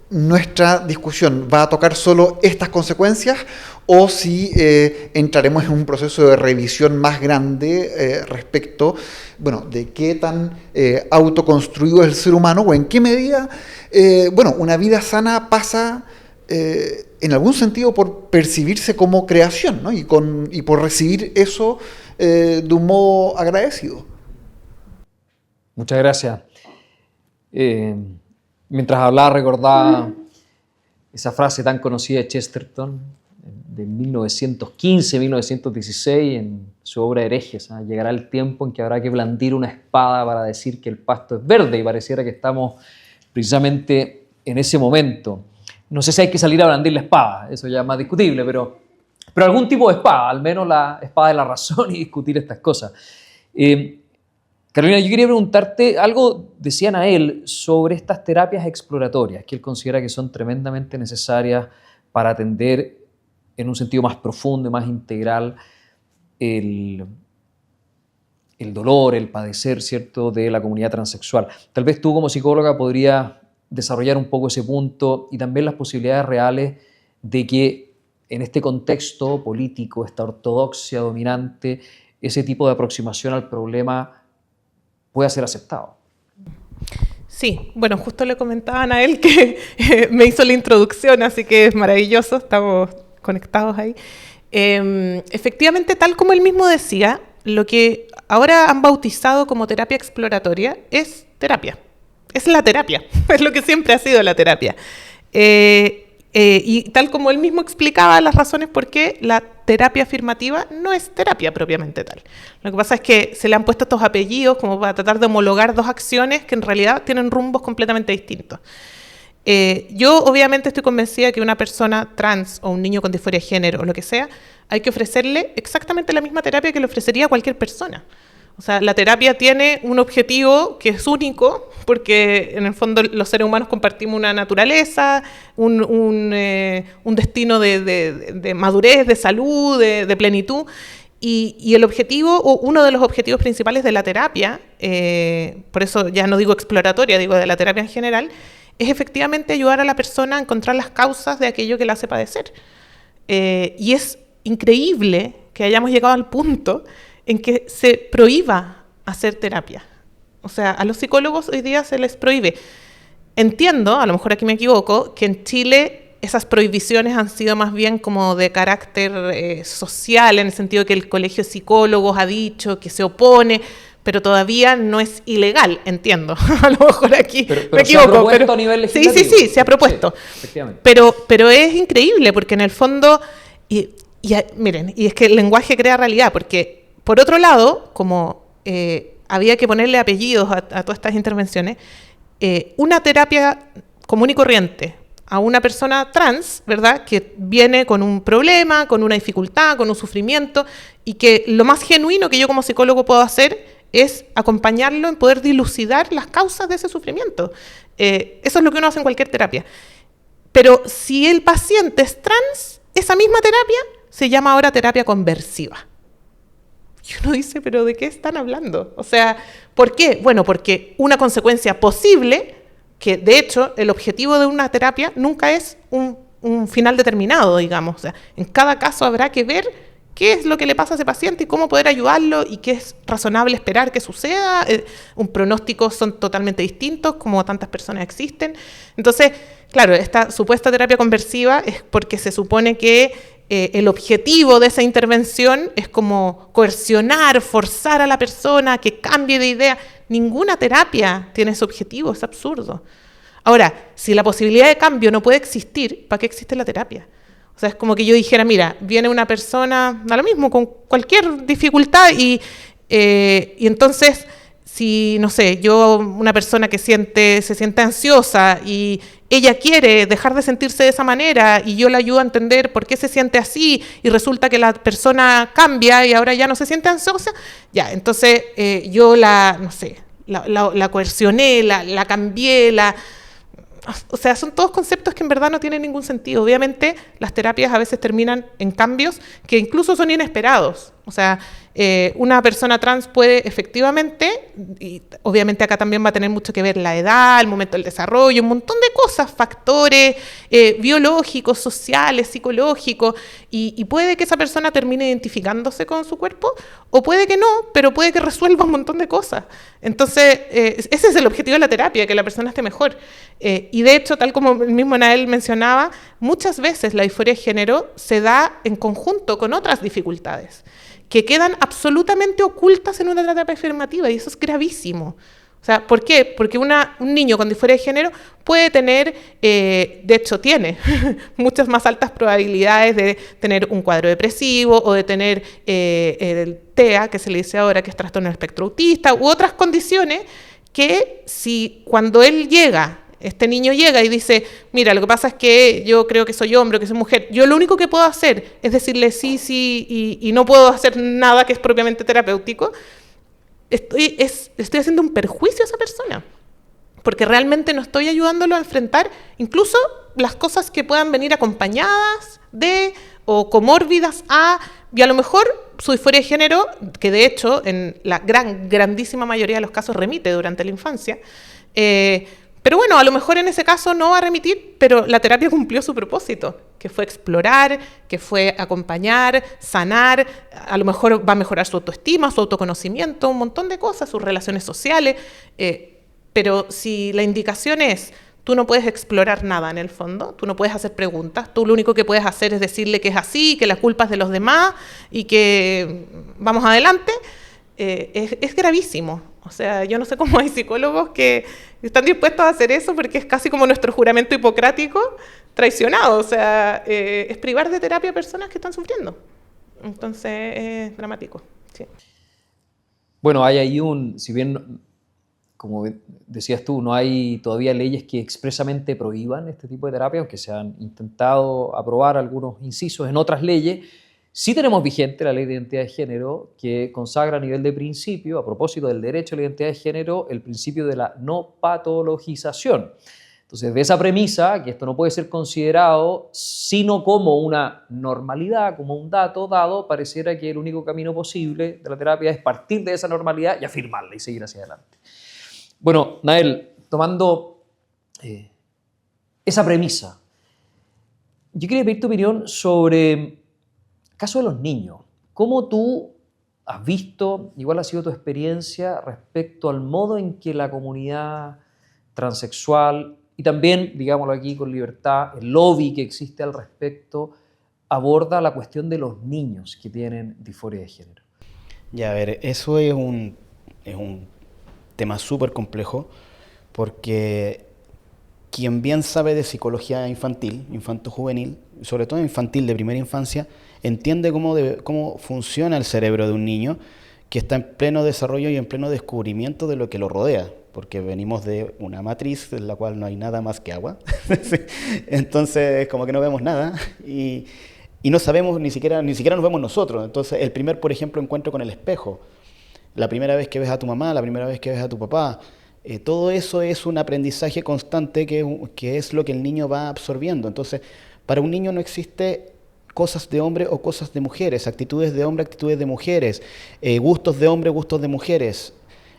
nuestra discusión va a tocar solo estas consecuencias o si entraremos en un proceso de revisión más grande respecto, bueno, de qué tan autoconstruido es el ser humano o en qué medida, bueno, una vida sana pasa en algún sentido por percibirse como creación, ¿no? Y por recibir eso de un modo agradecido. Muchas gracias. Mientras hablaba recordaba esa frase tan conocida de Chesterton de 1915-1916 en su obra Herejes. Llegará el tiempo en que habrá que blandir una espada para decir que el pasto es verde, y pareciera que estamos precisamente en ese momento. No sé si hay que salir a blandir la espada, eso ya es más discutible, pero algún tipo de espada, al menos la espada de la razón, y discutir estas cosas. Carolina, yo quería preguntarte, algo decía Nael sobre estas terapias exploratorias, que él considera que son tremendamente necesarias para atender en un sentido más profundo y más integral el dolor, el padecer, ¿cierto?, de la comunidad transexual. Tal vez tú como psicóloga podrías desarrollar un poco ese punto y también las posibilidades reales de que en este contexto político, esta ortodoxia dominante, ese tipo de aproximación al problema pueda ser aceptado. Sí, bueno, justo le comentaban a él que me hizo la introducción, así que es maravilloso, estamos conectados ahí. Efectivamente, tal como él mismo decía, lo que ahora han bautizado como terapia exploratoria es terapia. Es la terapia, es lo que siempre ha sido la terapia. Y tal como él mismo explicaba las razones por qué la terapia afirmativa no es terapia propiamente tal. Lo que pasa es que se le han puesto estos apellidos como para tratar de homologar dos acciones que en realidad tienen rumbos completamente distintos. Yo obviamente estoy convencida que una persona trans o un niño con disforia de género o lo que sea, hay que ofrecerle exactamente la misma terapia que le ofrecería a cualquier persona. O sea, la terapia tiene un objetivo que es único, porque en el fondo los seres humanos compartimos una naturaleza, un destino de madurez, de salud, de plenitud, y el objetivo, o uno de los objetivos principales de la terapia, por eso ya no digo exploratoria, digo de la terapia en general, es efectivamente ayudar a la persona a encontrar las causas de aquello que la hace padecer. Y es increíble que hayamos llegado al punto en que se prohíba hacer terapia. O sea, a los psicólogos hoy día se les prohíbe. Entiendo, a lo mejor aquí me equivoco, que en Chile esas prohibiciones han sido más bien como de carácter social, en el sentido de que el Colegio de Psicólogos ha dicho que se opone, pero todavía no es ilegal, entiendo. A lo mejor aquí me equivoco. ¿Se ha propuesto a nivel legislativo? Sí, se ha propuesto. Sí, efectivamente. Pero es increíble, porque en el fondo, miren, y es que el lenguaje crea realidad, porque por otro lado, como había que ponerle apellidos a todas estas intervenciones, una terapia común y corriente a una persona trans, ¿verdad?, que viene con un problema, con una dificultad, con un sufrimiento, y que lo más genuino que yo como psicólogo puedo hacer es acompañarlo en poder dilucidar las causas de ese sufrimiento. Eso es lo que uno hace en cualquier terapia. Pero si el paciente es trans, esa misma terapia se llama ahora terapia conversiva. Y uno dice, ¿pero de qué están hablando? O sea, ¿por qué? Bueno, porque una consecuencia posible, que de hecho el objetivo de una terapia nunca es un final determinado, digamos. O sea, en cada caso habrá que ver qué es lo que le pasa a ese paciente y cómo poder ayudarlo y qué es razonable esperar que suceda. Un pronóstico son totalmente distintos, como tantas personas existen. Entonces, claro, esta supuesta terapia conversiva es porque se supone que el objetivo de esa intervención es como coercionar, forzar a la persona a que cambie de idea. Ninguna terapia tiene ese objetivo, es absurdo. Ahora, si la posibilidad de cambio no puede existir, ¿para qué existe la terapia? O sea, es como que yo dijera, mira, viene una persona, da lo mismo, con cualquier dificultad y entonces, si, no sé, una persona que se siente ansiosa y ella quiere dejar de sentirse de esa manera y yo la ayudo a entender por qué se siente así y resulta que la persona cambia y ahora ya no se siente ansiosa, ya, entonces yo la coercioné, la cambié, o sea, son todos conceptos que en verdad no tienen ningún sentido. Obviamente, las terapias a veces terminan en cambios que incluso son inesperados. O sea, una persona trans puede efectivamente, y obviamente acá también va a tener mucho que ver la edad, el momento del desarrollo, un montón de cosas, factores biológicos, sociales, psicológicos, y puede que esa persona termine identificándose con su cuerpo, o puede que no, pero puede que resuelva un montón de cosas. Entonces, ese es el objetivo de la terapia, que la persona esté mejor. Y de hecho, tal como el mismo Nael mencionaba, muchas veces la disforia de género se da en conjunto con otras dificultades que quedan absolutamente ocultas en una terapia afirmativa, y eso es gravísimo. O sea, ¿por qué? Porque un niño con disforia de género puede tener, de hecho tiene, muchas más altas probabilidades de tener un cuadro depresivo o de tener el TEA, que se le dice ahora que es trastorno del espectro autista, u otras condiciones que si cuando este niño llega y dice, mira, lo que pasa es que yo creo que soy hombre o que soy mujer, yo lo único que puedo hacer es decirle sí, y no puedo hacer nada que es propiamente terapéutico, estoy haciendo un perjuicio a esa persona, porque realmente no estoy ayudándolo a enfrentar incluso las cosas que puedan venir acompañadas de o comórbidas y a lo mejor su disforia de género, que de hecho en la grandísima mayoría de los casos remite durante la infancia, pero bueno, a lo mejor en ese caso no va a remitir, pero la terapia cumplió su propósito, que fue explorar, que fue acompañar, sanar, a lo mejor va a mejorar su autoestima, su autoconocimiento, un montón de cosas, sus relaciones sociales, pero si la indicación es, tú no puedes explorar nada en el fondo, tú no puedes hacer preguntas, tú lo único que puedes hacer es decirle que es así, que la culpa es de los demás y que vamos adelante, es gravísimo. O sea, yo no sé cómo hay psicólogos que están dispuestos a hacer eso porque es casi como nuestro juramento hipocrático traicionado. O sea, es privar de terapia a personas que están sufriendo. Entonces, es dramático. Sí. Bueno, hay ahí si bien, como decías tú, no hay todavía leyes que expresamente prohíban este tipo de terapia, aunque se han intentado aprobar algunos incisos en otras leyes. Sí tenemos vigente la Ley de Identidad de Género, que consagra a nivel de principio, a propósito del derecho a la identidad de género, el principio de la no patologización. Entonces, de esa premisa, que esto no puede ser considerado sino como una normalidad, como un dato dado, pareciera que el único camino posible de la terapia es partir de esa normalidad y afirmarla y seguir hacia adelante. Bueno, Nael, tomando esa premisa, yo quería pedir tu opinión sobre caso de los niños. ¿Cómo tú has visto, igual ha sido tu experiencia respecto al modo en que la comunidad transexual y también, digámoslo aquí con libertad, el lobby que existe al respecto aborda la cuestión de los niños que tienen disforia de género? Ya, a ver, eso es un tema súper complejo porque quien bien sabe de psicología infantil, infanto-juvenil, sobre todo infantil de primera infancia, entiende cómo funciona el cerebro de un niño que está en pleno desarrollo y en pleno descubrimiento de lo que lo rodea, porque venimos de una matriz en la cual no hay nada más que agua, entonces como que no vemos nada y no sabemos, ni siquiera nos vemos nosotros. Entonces el primer, por ejemplo, encuentro con el espejo. la primera vez que ves a tu mamá, la primera vez que ves a tu papá. Todo eso es un aprendizaje constante que es lo que el niño va absorbiendo. Entonces, para un niño no existe cosas de hombre o cosas de mujeres, actitudes de hombre, actitudes de mujeres, gustos de hombre, gustos de mujeres.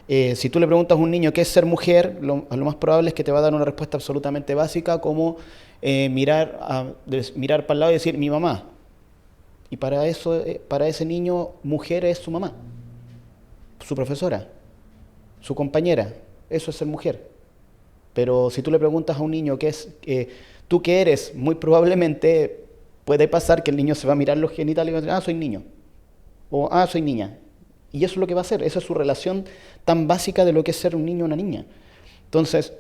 Si tú le preguntas a un niño qué es ser mujer, lo más probable es que te va a dar una respuesta absolutamente básica como mirar para el lado y decir mi mamá. Y para eso, para ese niño, mujer es su mamá, su profesora, su compañera. Eso es ser mujer. Pero si tú le preguntas a un niño tú qué eres, muy probablemente puede pasar que el niño se va a mirar los genitales y va a decir, soy niño. O, soy niña. Y eso es lo que va a hacer. Esa es su relación tan básica de lo que es ser un niño o una niña. Entonces,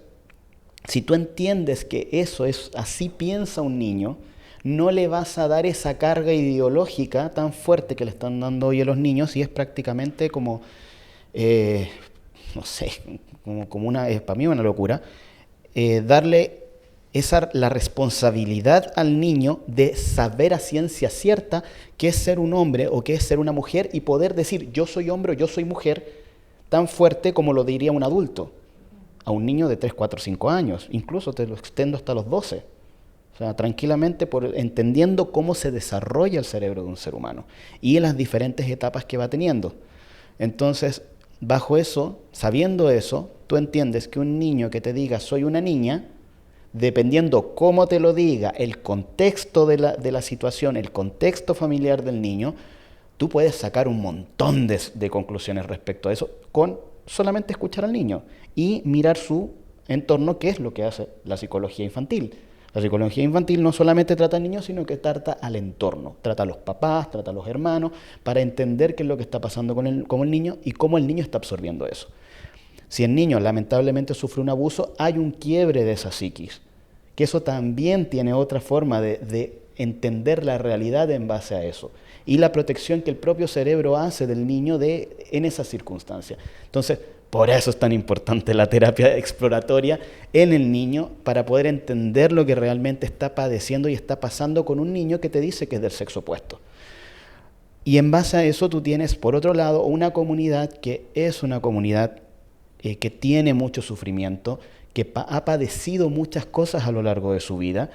si tú entiendes que eso es así piensa un niño, no le vas a dar esa carga ideológica tan fuerte que le están dando hoy a los niños y es prácticamente como, no sé, para mí una locura, darle la responsabilidad al niño de saber a ciencia cierta qué es ser un hombre o qué es ser una mujer y poder decir yo soy hombre o yo soy mujer tan fuerte como lo diría un adulto a un niño de 3, 4, 5 años, incluso te lo extendo hasta los 12. O sea, tranquilamente entendiendo cómo se desarrolla el cerebro de un ser humano y las diferentes etapas que va teniendo. Entonces, bajo eso, sabiendo eso, tú entiendes que un niño que te diga soy una niña, dependiendo cómo te lo diga, el contexto de la situación, el contexto familiar del niño, tú puedes sacar un montón de conclusiones respecto a eso con solamente escuchar al niño y mirar su entorno, que es lo que hace la psicología infantil. La psicología infantil no solamente trata al niño, sino que trata al entorno, trata a los papás, trata a los hermanos, para entender qué es lo que está pasando con el niño y cómo el niño está absorbiendo eso. Si el niño lamentablemente sufre un abuso, hay un quiebre de esa psiquis, que eso también tiene otra forma de entender la realidad en base a eso, y la protección que el propio cerebro hace del niño en esas circunstancias. Entonces, por eso es tan importante la terapia exploratoria en el niño, para poder entender lo que realmente está padeciendo y está pasando con un niño que te dice que es del sexo opuesto. Y en base a eso tú tienes, por otro lado, una comunidad que es una comunidad que tiene mucho sufrimiento, que ha padecido muchas cosas a lo largo de su vida,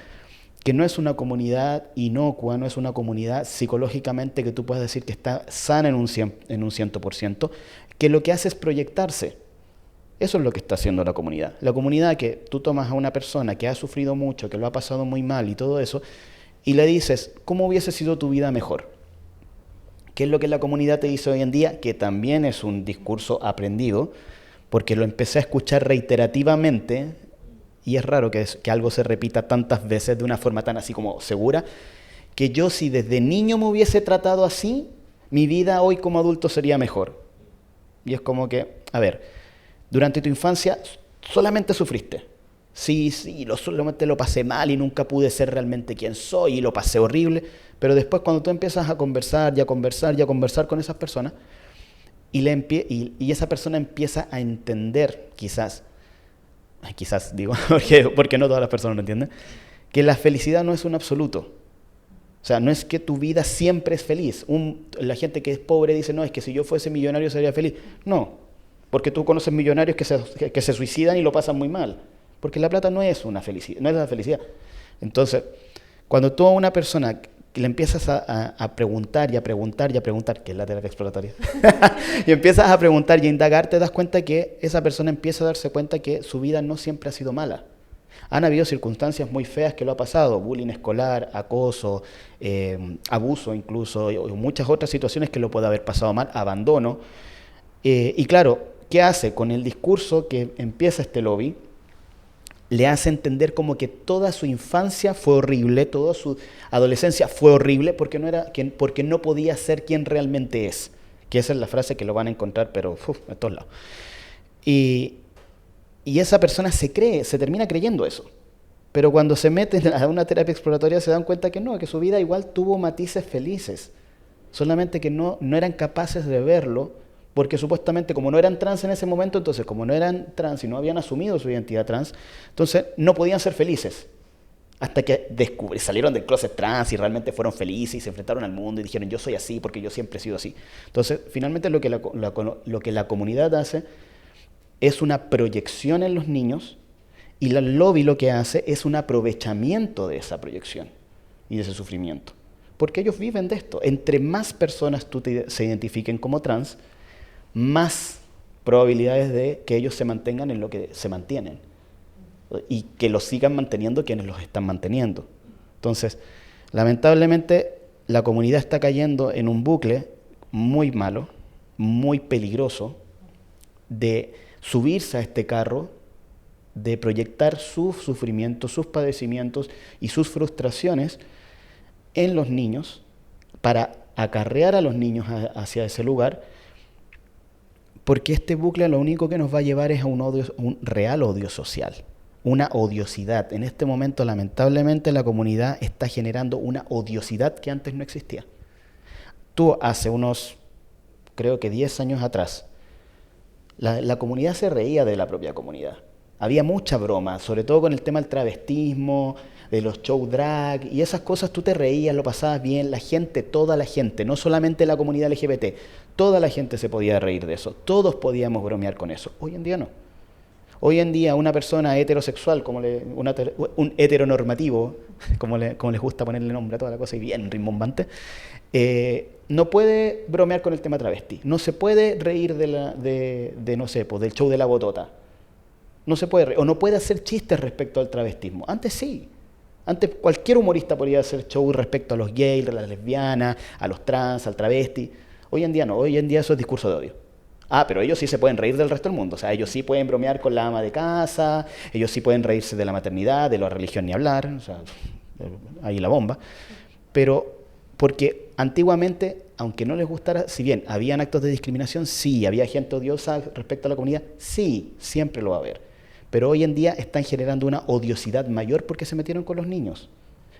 que no es una comunidad inocua, no es una comunidad psicológicamente que tú puedas decir que está sana en un 100%, que lo que hace es proyectarse. Eso es lo que está haciendo la comunidad. La comunidad que tú tomas a una persona que ha sufrido mucho, que lo ha pasado muy mal y todo eso, y le dices, ¿cómo hubiese sido tu vida mejor? ¿Qué es lo que la comunidad te dice hoy en día? Que también es un discurso aprendido, porque lo empecé a escuchar reiterativamente, y es raro que algo se repita tantas veces de una forma tan así como segura, que yo si desde niño me hubiese tratado así, mi vida hoy como adulto sería mejor. Y es como que, a ver, durante tu infancia solamente sufriste. Sí, solamente lo pasé mal y nunca pude ser realmente quien soy y lo pasé horrible, pero después cuando tú empiezas a conversar con esas personas y esa persona empieza a entender quizás digo, porque no todas las personas lo entienden, que la felicidad no es un absoluto. O sea, no es que tu vida siempre es feliz. La gente que es pobre dice, no, es que si yo fuese millonario sería feliz. No, porque tú conoces millonarios que se suicidan y lo pasan muy mal. Porque la plata no es una felicidad, no es la felicidad. Entonces, cuando tú a una persona le empiezas a preguntar, que es la terapia exploratoria, y empiezas a preguntar y a indagar, te das cuenta que esa persona empieza a darse cuenta que su vida no siempre ha sido mala. Han habido circunstancias muy feas que lo ha pasado, bullying escolar, acoso, abuso incluso, y muchas otras situaciones que lo puede haber pasado mal, abandono. Y claro, ¿qué hace? Con el discurso que empieza este lobby, le hace entender como que toda su infancia fue horrible, toda su adolescencia fue horrible porque no podía ser quien realmente es. Que esa es la frase que lo van a encontrar, pero a todos lados. Y esa persona se termina creyendo eso. Pero cuando se meten a una terapia exploratoria se dan cuenta que no, que su vida igual tuvo matices felices. Solamente que no eran capaces de verlo, porque supuestamente como no eran trans en ese momento, entonces como no eran trans y no habían asumido su identidad trans, entonces no podían ser felices. hasta que salieron del closet trans y realmente fueron felices y se enfrentaron al mundo y dijeron yo soy así porque yo siempre he sido así. Entonces, finalmente lo que la comunidad hace es una proyección en los niños y la lobby lo que hace es un aprovechamiento de esa proyección y de ese sufrimiento. Porque ellos viven de esto. Entre más personas se identifiquen como trans, más probabilidades de que ellos se mantengan en lo que se mantienen y que los sigan manteniendo quienes los están manteniendo. Entonces, lamentablemente, la comunidad está cayendo en un bucle muy malo, muy peligroso, de subirse a este carro, de proyectar sus sufrimientos, sus padecimientos y sus frustraciones en los niños para acarrear a los niños hacia ese lugar, porque este bucle lo único que nos va a llevar es a un real odio social, una odiosidad. En este momento, lamentablemente, la comunidad está generando una odiosidad que antes no existía. Tú hace unos, creo que 10 años atrás, la comunidad se reía de la propia comunidad. Había mucha broma, sobre todo con el tema del travestismo, de los show drag y esas cosas. Tú te reías, lo pasabas bien, la gente, toda la gente, no solamente la comunidad LGBT, toda la gente se podía reír de eso, todos podíamos bromear con eso. Hoy en día no. Hoy en día una persona heterosexual, un heteronormativo, como les gusta ponerle nombre a toda la cosa y bien rimbombante, no puede bromear con el tema travesti, no se puede reír no sé, pues, del show de la botota. No se puede reír, o no puede hacer chistes respecto al travestismo. Antes sí. Antes cualquier humorista podía hacer show respecto a los gays, a las lesbianas, a los trans, al travesti. Hoy en día no, hoy en día eso es discurso de odio. Pero ellos sí se pueden reír del resto del mundo. O sea, ellos sí pueden bromear con la ama de casa, ellos sí pueden reírse de la maternidad, de la religión ni hablar. O sea, ahí la bomba. Pero porque antiguamente, aunque no les gustara, si bien habían actos de discriminación, sí, había gente odiosa respecto a la comunidad, sí, siempre lo va a haber. Pero hoy en día están generando una odiosidad mayor porque se metieron con los niños.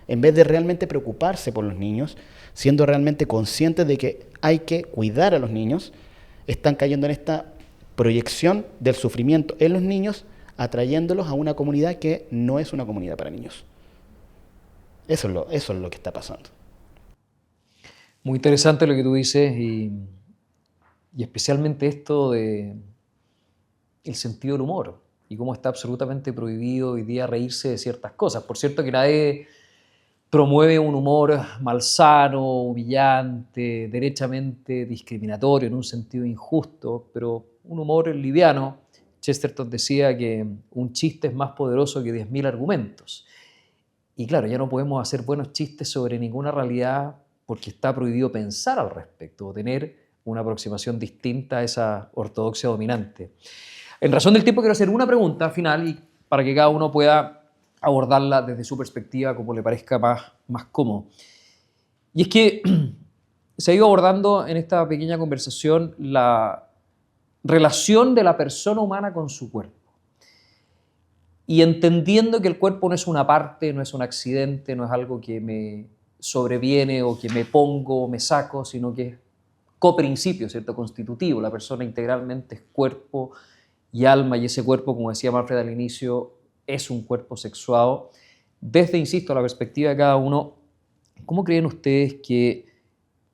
En vez de realmente preocuparse por los niños, siendo realmente conscientes de que hay que cuidar a los niños, están cayendo en esta proyección del sufrimiento en los niños, atrayéndolos a una comunidad que no es una comunidad para niños. Eso es lo que está pasando. Muy interesante lo que tú dices y especialmente esto de el sentido del humor y cómo está absolutamente prohibido hoy día reírse de ciertas cosas. Por cierto que nadie promueve un humor malsano, humillante, derechamente discriminatorio, en un sentido injusto, pero un humor liviano. Chesterton decía que un chiste es más poderoso que 10.000 argumentos. Y claro, ya no podemos hacer buenos chistes sobre ninguna realidad porque está prohibido pensar al respecto o tener una aproximación distinta a esa ortodoxia dominante. En razón del tiempo quiero hacer una pregunta final y para que cada uno pueda abordarla desde su perspectiva como le parezca más cómodo. Y es que se ha ido abordando en esta pequeña conversación la relación de la persona humana con su cuerpo. Y entendiendo que el cuerpo no es una parte, no es un accidente, no es algo que me sobreviene o que me pongo o me saco, sino que es coprincipio, ¿cierto? Constitutivo. La persona integralmente es cuerpo y alma, y ese cuerpo, como decía Manfred al inicio, es un cuerpo sexuado. Desde, insisto, la perspectiva de cada uno, ¿cómo creen ustedes que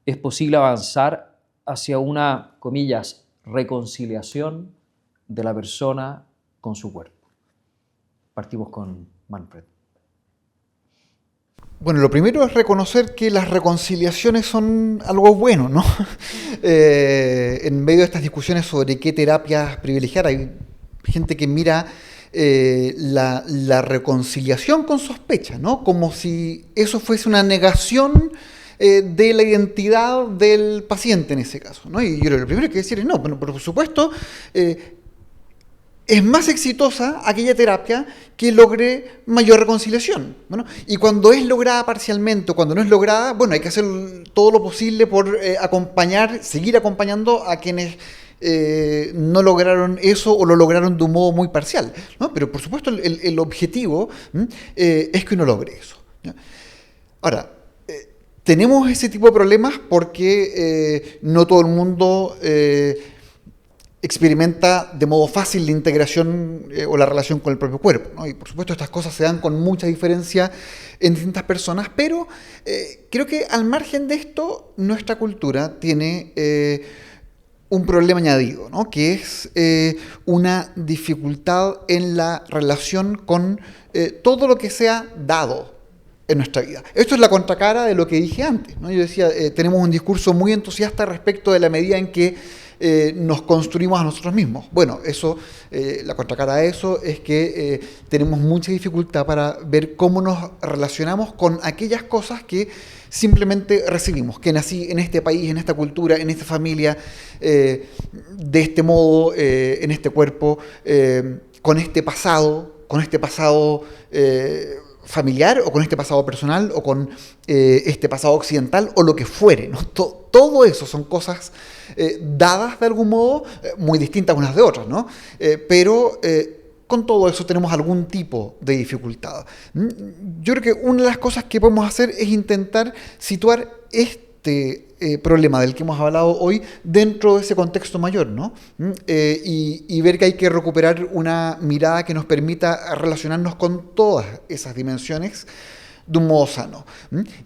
es posible avanzar hacia una, comillas, reconciliación de la persona con su cuerpo? Partimos con Manfred. Bueno, lo primero es reconocer que las reconciliaciones son algo bueno, ¿no? En medio de estas discusiones sobre qué terapias privilegiar, hay gente que mira la reconciliación con sospecha, ¿no? Como si eso fuese una negación de la identidad del paciente en ese caso, ¿no? Y yo lo primero que hay que decir es no, pero por supuesto es más exitosa aquella terapia que logre mayor reconciliación. Bueno, y cuando es lograda parcialmente o cuando no es lograda, bueno, hay que hacer todo lo posible por seguir acompañando a quienes no lograron eso o lo lograron de un modo muy parcial, ¿no? Pero por supuesto el objetivo es que uno logre eso, ¿ya? Ahora, tenemos ese tipo de problemas porque no todo el mundo experimenta de modo fácil la integración o la relación con el propio cuerpo, ¿no? Y por supuesto estas cosas se dan con mucha diferencia en distintas personas, pero creo que al margen de esto, nuestra cultura tiene un problema añadido, ¿no? Que es una dificultad en la relación con todo lo que sea dado en nuestra vida. Esto es la contracara de lo que dije antes, ¿no? Yo decía, tenemos un discurso muy entusiasta respecto de la medida en que nos construimos a nosotros mismos. Bueno, eso, la contracara a eso es que tenemos mucha dificultad para ver cómo nos relacionamos con aquellas cosas que simplemente recibimos, que nací en este país, en esta cultura, en esta familia, de este modo, en este cuerpo, con este pasado familiar o con este pasado personal o con este pasado occidental o lo que fuere, ¿no? Todo eso son cosas dadas de algún modo, muy distintas unas de otras, ¿no? Pero con todo eso tenemos algún tipo de dificultad. Yo creo que una de las cosas que podemos hacer es intentar situar este problema del que hemos hablado hoy dentro de ese contexto mayor, ¿no? Y ver que hay que recuperar una mirada que nos permita relacionarnos con todas esas dimensiones de un modo sano.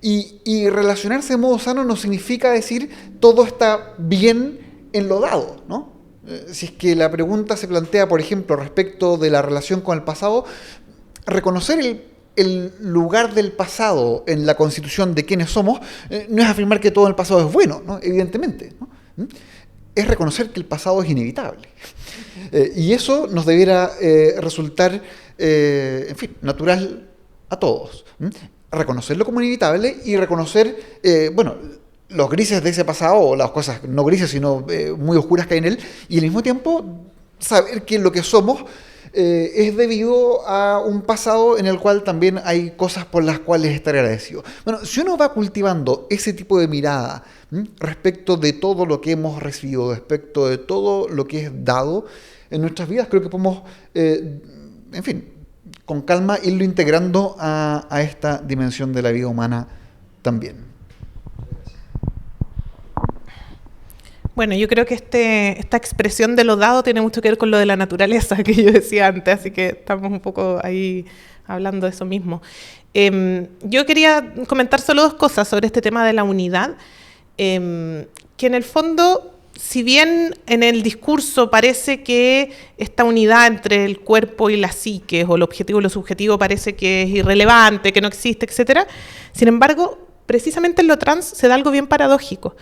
Y relacionarse de modo sano no significa decir todo está bien en lo dado, ¿no? Si es que la pregunta se plantea, por ejemplo, respecto de la relación con el pasado, reconocer el lugar del pasado en la constitución de quienes somos no es afirmar que todo el pasado es bueno, ¿no? Evidentemente, ¿no? Es reconocer que el pasado es inevitable. Y eso nos debiera resultar, en fin, natural a todos. Reconocerlo como inevitable y reconocer, bueno, los grises de ese pasado, o las cosas no grises, sino muy oscuras que hay en él, y al mismo tiempo saber que lo que somos es debido a un pasado en el cual también hay cosas por las cuales estar agradecido. Bueno, si uno va cultivando ese tipo de mirada respecto de todo lo que hemos recibido, respecto de todo lo que es dado en nuestras vidas, creo que podemos, en fin, con calma irlo integrando a esta dimensión de la vida humana también. Bueno, yo creo que esta expresión de lo dado tiene mucho que ver con lo de la naturaleza que yo decía antes, así que estamos un poco ahí hablando de eso mismo. Yo quería comentar solo dos cosas sobre este tema de la unidad, que en el fondo, si bien en el discurso parece que esta unidad entre el cuerpo y la psique, o el objetivo y lo subjetivo, parece que es irrelevante, que no existe, etcétera, sin embargo, precisamente en lo trans se da algo bien paradójico,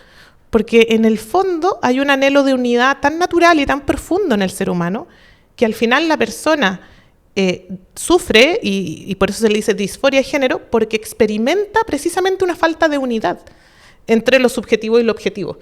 porque en el fondo hay un anhelo de unidad tan natural y tan profundo en el ser humano que al final la persona sufre, y por eso se le dice disforia de género, porque experimenta precisamente una falta de unidad entre lo subjetivo y lo objetivo.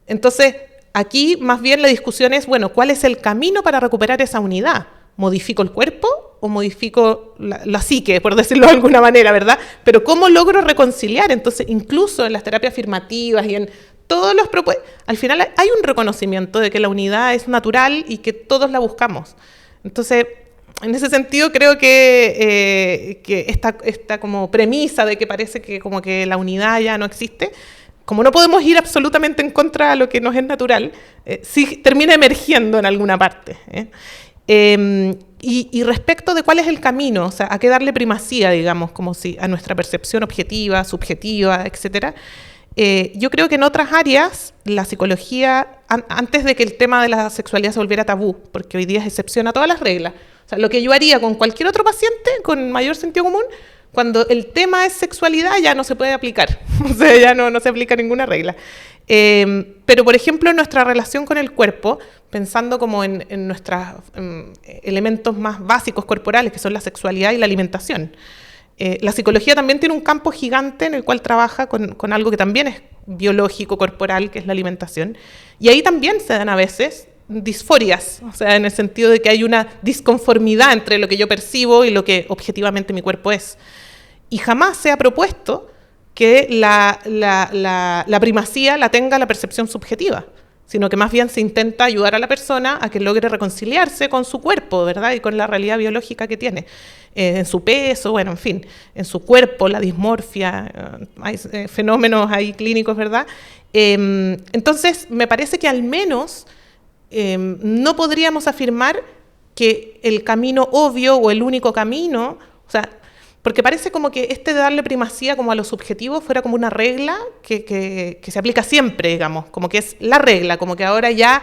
Entonces, aquí más bien la discusión es, bueno, ¿cuál es el camino para recuperar esa unidad? ¿Modifico el cuerpo o modifico la psique, por decirlo de alguna manera, verdad? Pero ¿cómo logro reconciliar? Entonces, incluso en las terapias afirmativas y en todos los propuestos, al final hay un reconocimiento de que la unidad es natural y que todos la buscamos. Entonces, en ese sentido creo que esta como premisa de que parece que como que la unidad ya no existe, como no podemos ir absolutamente en contra de lo que nos es natural, sí termina emergiendo en alguna parte. Y respecto de cuál es el camino, o sea, a qué darle primacía, digamos, como si a nuestra percepción objetiva, subjetiva, etcétera. Yo creo que en otras áreas la psicología, antes de que el tema de la sexualidad se volviera tabú, porque hoy día es excepción a todas las reglas, o sea, lo que yo haría con cualquier otro paciente con mayor sentido común, cuando el tema es sexualidad ya no se puede aplicar, o sea, ya no se aplica ninguna regla. Pero, por ejemplo, en nuestra relación con el cuerpo, pensando como en nuestros elementos más básicos corporales, que son la sexualidad y la alimentación, la psicología también tiene un campo gigante en el cual trabaja con algo que también es biológico, corporal, que es la alimentación. Y ahí también se dan a veces disforias, o sea, en el sentido de que hay una disconformidad entre lo que yo percibo y lo que objetivamente mi cuerpo es. Y jamás se ha propuesto que la primacía la tenga la percepción subjetiva, sino que más bien se intenta ayudar a la persona a que logre reconciliarse con su cuerpo, ¿verdad? Y con la realidad biológica que tiene, en su peso, bueno, en fin, en su cuerpo, la dismorfia, hay fenómenos ahí clínicos, ¿verdad? Entonces, me parece que al menos no podríamos afirmar que el camino obvio o el único camino, o sea, porque parece como que de darle primacía como a lo subjetivo fuera como una regla que se aplica siempre, digamos, como que es la regla, como que ahora ya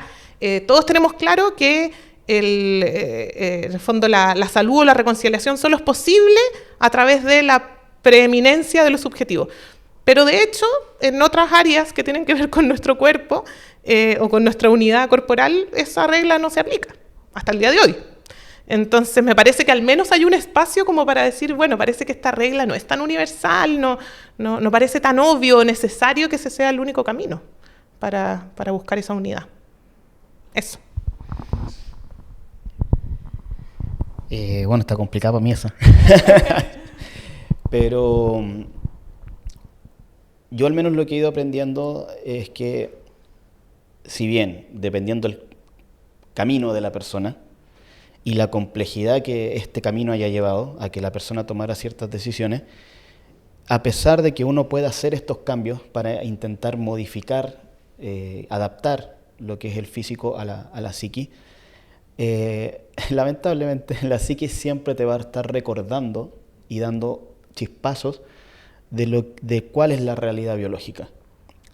todos tenemos claro que en el fondo la salud o la reconciliación solo es posible a través de la preeminencia de lo subjetivo. Pero de hecho, en otras áreas que tienen que ver con nuestro cuerpo o con nuestra unidad corporal, esa regla no se aplica hasta el día de hoy. Entonces me parece que al menos hay un espacio como para decir, bueno, parece que esta regla no es tan universal, no parece tan obvio o necesario que ese sea el único camino para buscar esa unidad. Eso. Bueno, está complicado para mí eso. Pero yo al menos lo que he ido aprendiendo es que, si bien, dependiendo del camino de la persona y la complejidad que este camino haya llevado a que la persona tomara ciertas decisiones, a pesar de que uno pueda hacer estos cambios para intentar modificar, adaptar lo que es el físico a la psiqui, lamentablemente la psiqui siempre te va a estar recordando y dando chispazos de cuál es la realidad biológica.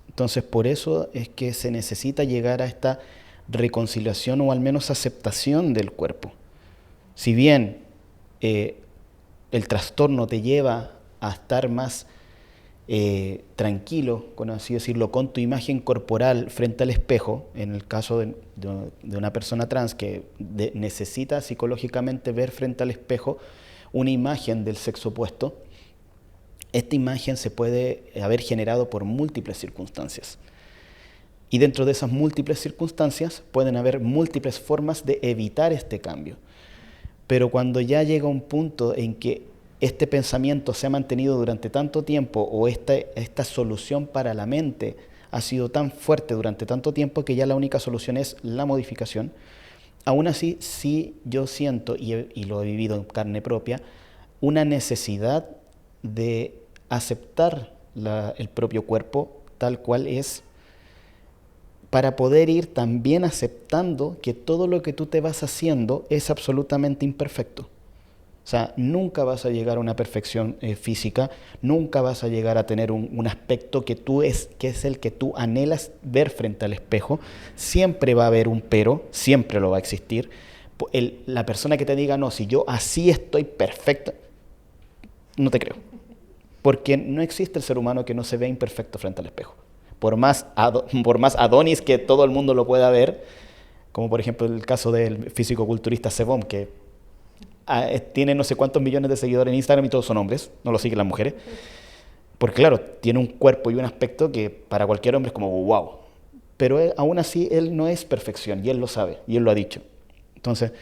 Entonces, por eso es que se necesita llegar a esta reconciliación o al menos aceptación del cuerpo. Si bien el trastorno te lleva a estar más tranquilo, con así decirlo, con tu imagen corporal frente al espejo, en el caso de una persona trans que necesita psicológicamente ver frente al espejo una imagen del sexo opuesto, esta imagen se puede haber generado por múltiples circunstancias. Y dentro de esas múltiples circunstancias pueden haber múltiples formas de evitar este cambio. Pero cuando ya llega un punto en que este pensamiento se ha mantenido durante tanto tiempo o esta solución para la mente ha sido tan fuerte durante tanto tiempo que ya la única solución es la modificación, aún así sí yo siento, y lo he vivido en carne propia, una necesidad de aceptar el propio cuerpo tal cual es, para poder ir también aceptando que todo lo que tú te vas haciendo es absolutamente imperfecto. O sea, nunca vas a llegar a una perfección física, nunca vas a llegar a tener un aspecto que es el que tú anhelas ver frente al espejo. Siempre va a haber un pero, siempre lo va a existir. La persona que te diga, no, si yo así estoy perfecta, no te creo. Porque no existe el ser humano que no se vea imperfecto frente al espejo. Por más Adonis que todo el mundo lo pueda ver, como por ejemplo el caso del físico-culturista Sebom, que tiene no sé cuántos millones de seguidores en Instagram y todos son hombres, no lo siguen las mujeres, porque claro, tiene un cuerpo y un aspecto que para cualquier hombre es como wow, pero aún así él no es perfección y él lo sabe y él lo ha dicho. Entonces,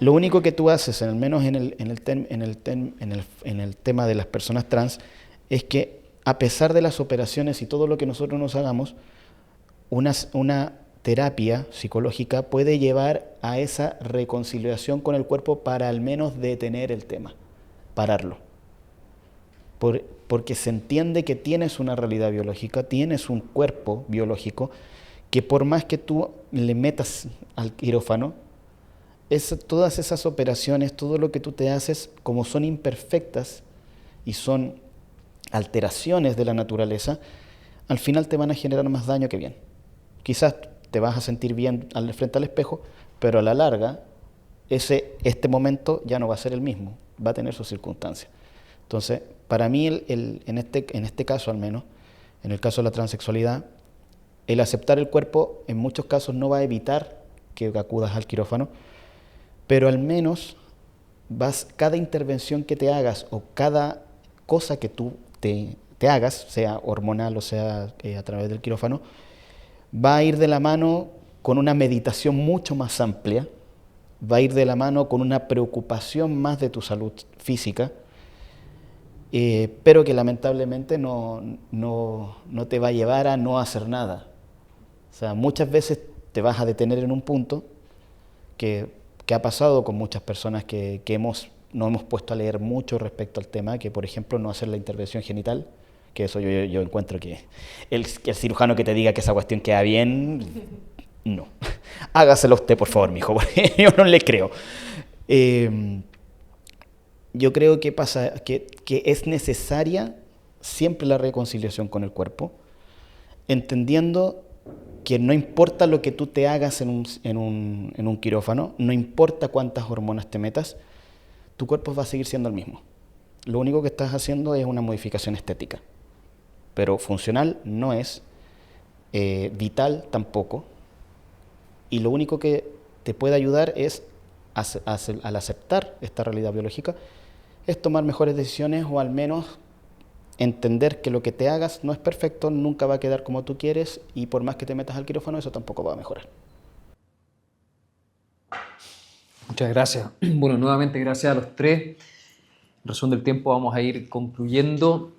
lo único que tú haces, al menos en el tema de las personas trans, es que a pesar de las operaciones y todo lo que nosotros nos hagamos, una terapia psicológica puede llevar a esa reconciliación con el cuerpo para al menos detener el tema, pararlo. Porque se entiende que tienes una realidad biológica, tienes un cuerpo biológico, que por más que tú le metas al quirófano, todas esas operaciones, todo lo que tú te haces, como son imperfectas y son alteraciones de la naturaleza, al final te van a generar más daño que bien. Quizás te vas a sentir bien frente al espejo, pero a la larga, este momento ya no va a ser el mismo, va a tener sus circunstancias. Entonces, para mí, en este caso al menos, en el caso de la transexualidad, el aceptar el cuerpo en muchos casos no va a evitar que acudas al quirófano, pero al menos cada intervención que te hagas o cada cosa que tú te hagas, sea hormonal o sea a través del quirófano, va a ir de la mano con una meditación mucho más amplia, va a ir de la mano con una preocupación más de tu salud física, pero que lamentablemente no te va a llevar a no hacer nada. O sea, muchas veces te vas a detener en un punto que ha pasado con muchas personas que nos hemos puesto a leer mucho respecto al tema, que por ejemplo no hacer la intervención genital, que eso yo encuentro que el cirujano que te diga que esa cuestión queda bien, No. Hágaselo usted, por favor, mijo, porque yo no le creo. Yo creo que es necesaria siempre la reconciliación con el cuerpo, entendiendo que no importa lo que tú te hagas en un quirófano, no importa cuántas hormonas te metas, tu cuerpo va a seguir siendo el mismo. Lo único que estás haciendo es una modificación estética, pero funcional no es, vital tampoco, y lo único que te puede ayudar es, al aceptar esta realidad biológica, es tomar mejores decisiones o al menos entender que lo que te hagas no es perfecto, nunca va a quedar como tú quieres y por más que te metas al quirófano, eso tampoco va a mejorar. Muchas gracias. Bueno, nuevamente gracias a los tres. En razón del tiempo vamos a ir concluyendo.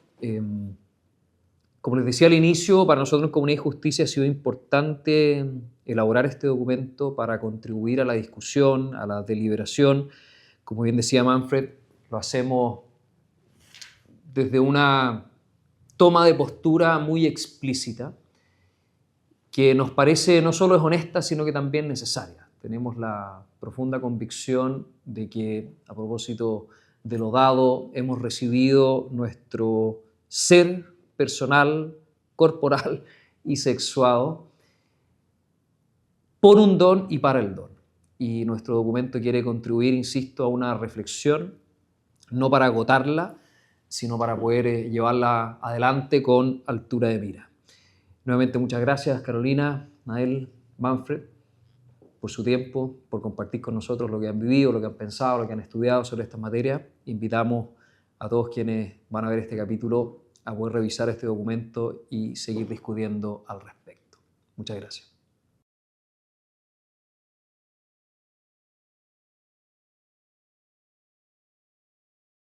Como les decía al inicio, para nosotros en Comunidad y Justicia ha sido importante elaborar este documento para contribuir a la discusión, a la deliberación. Como bien decía Manfred, lo hacemos desde una toma de postura muy explícita que nos parece no solo es honesta, sino que también necesaria. Tenemos la profunda convicción de que, a propósito de lo dado, hemos recibido nuestro ser personal, corporal y sexuado por un don y para el don. Y nuestro documento quiere contribuir, insisto, a una reflexión, no para agotarla, sino para poder llevarla adelante con altura de mira. Nuevamente muchas gracias Carolina, Nael, Manfred, por su tiempo, por compartir con nosotros lo que han vivido, lo que han pensado, lo que han estudiado sobre esta materia. Invitamos a todos quienes van a ver este capítulo a poder revisar este documento y seguir discutiendo al respecto. Muchas gracias.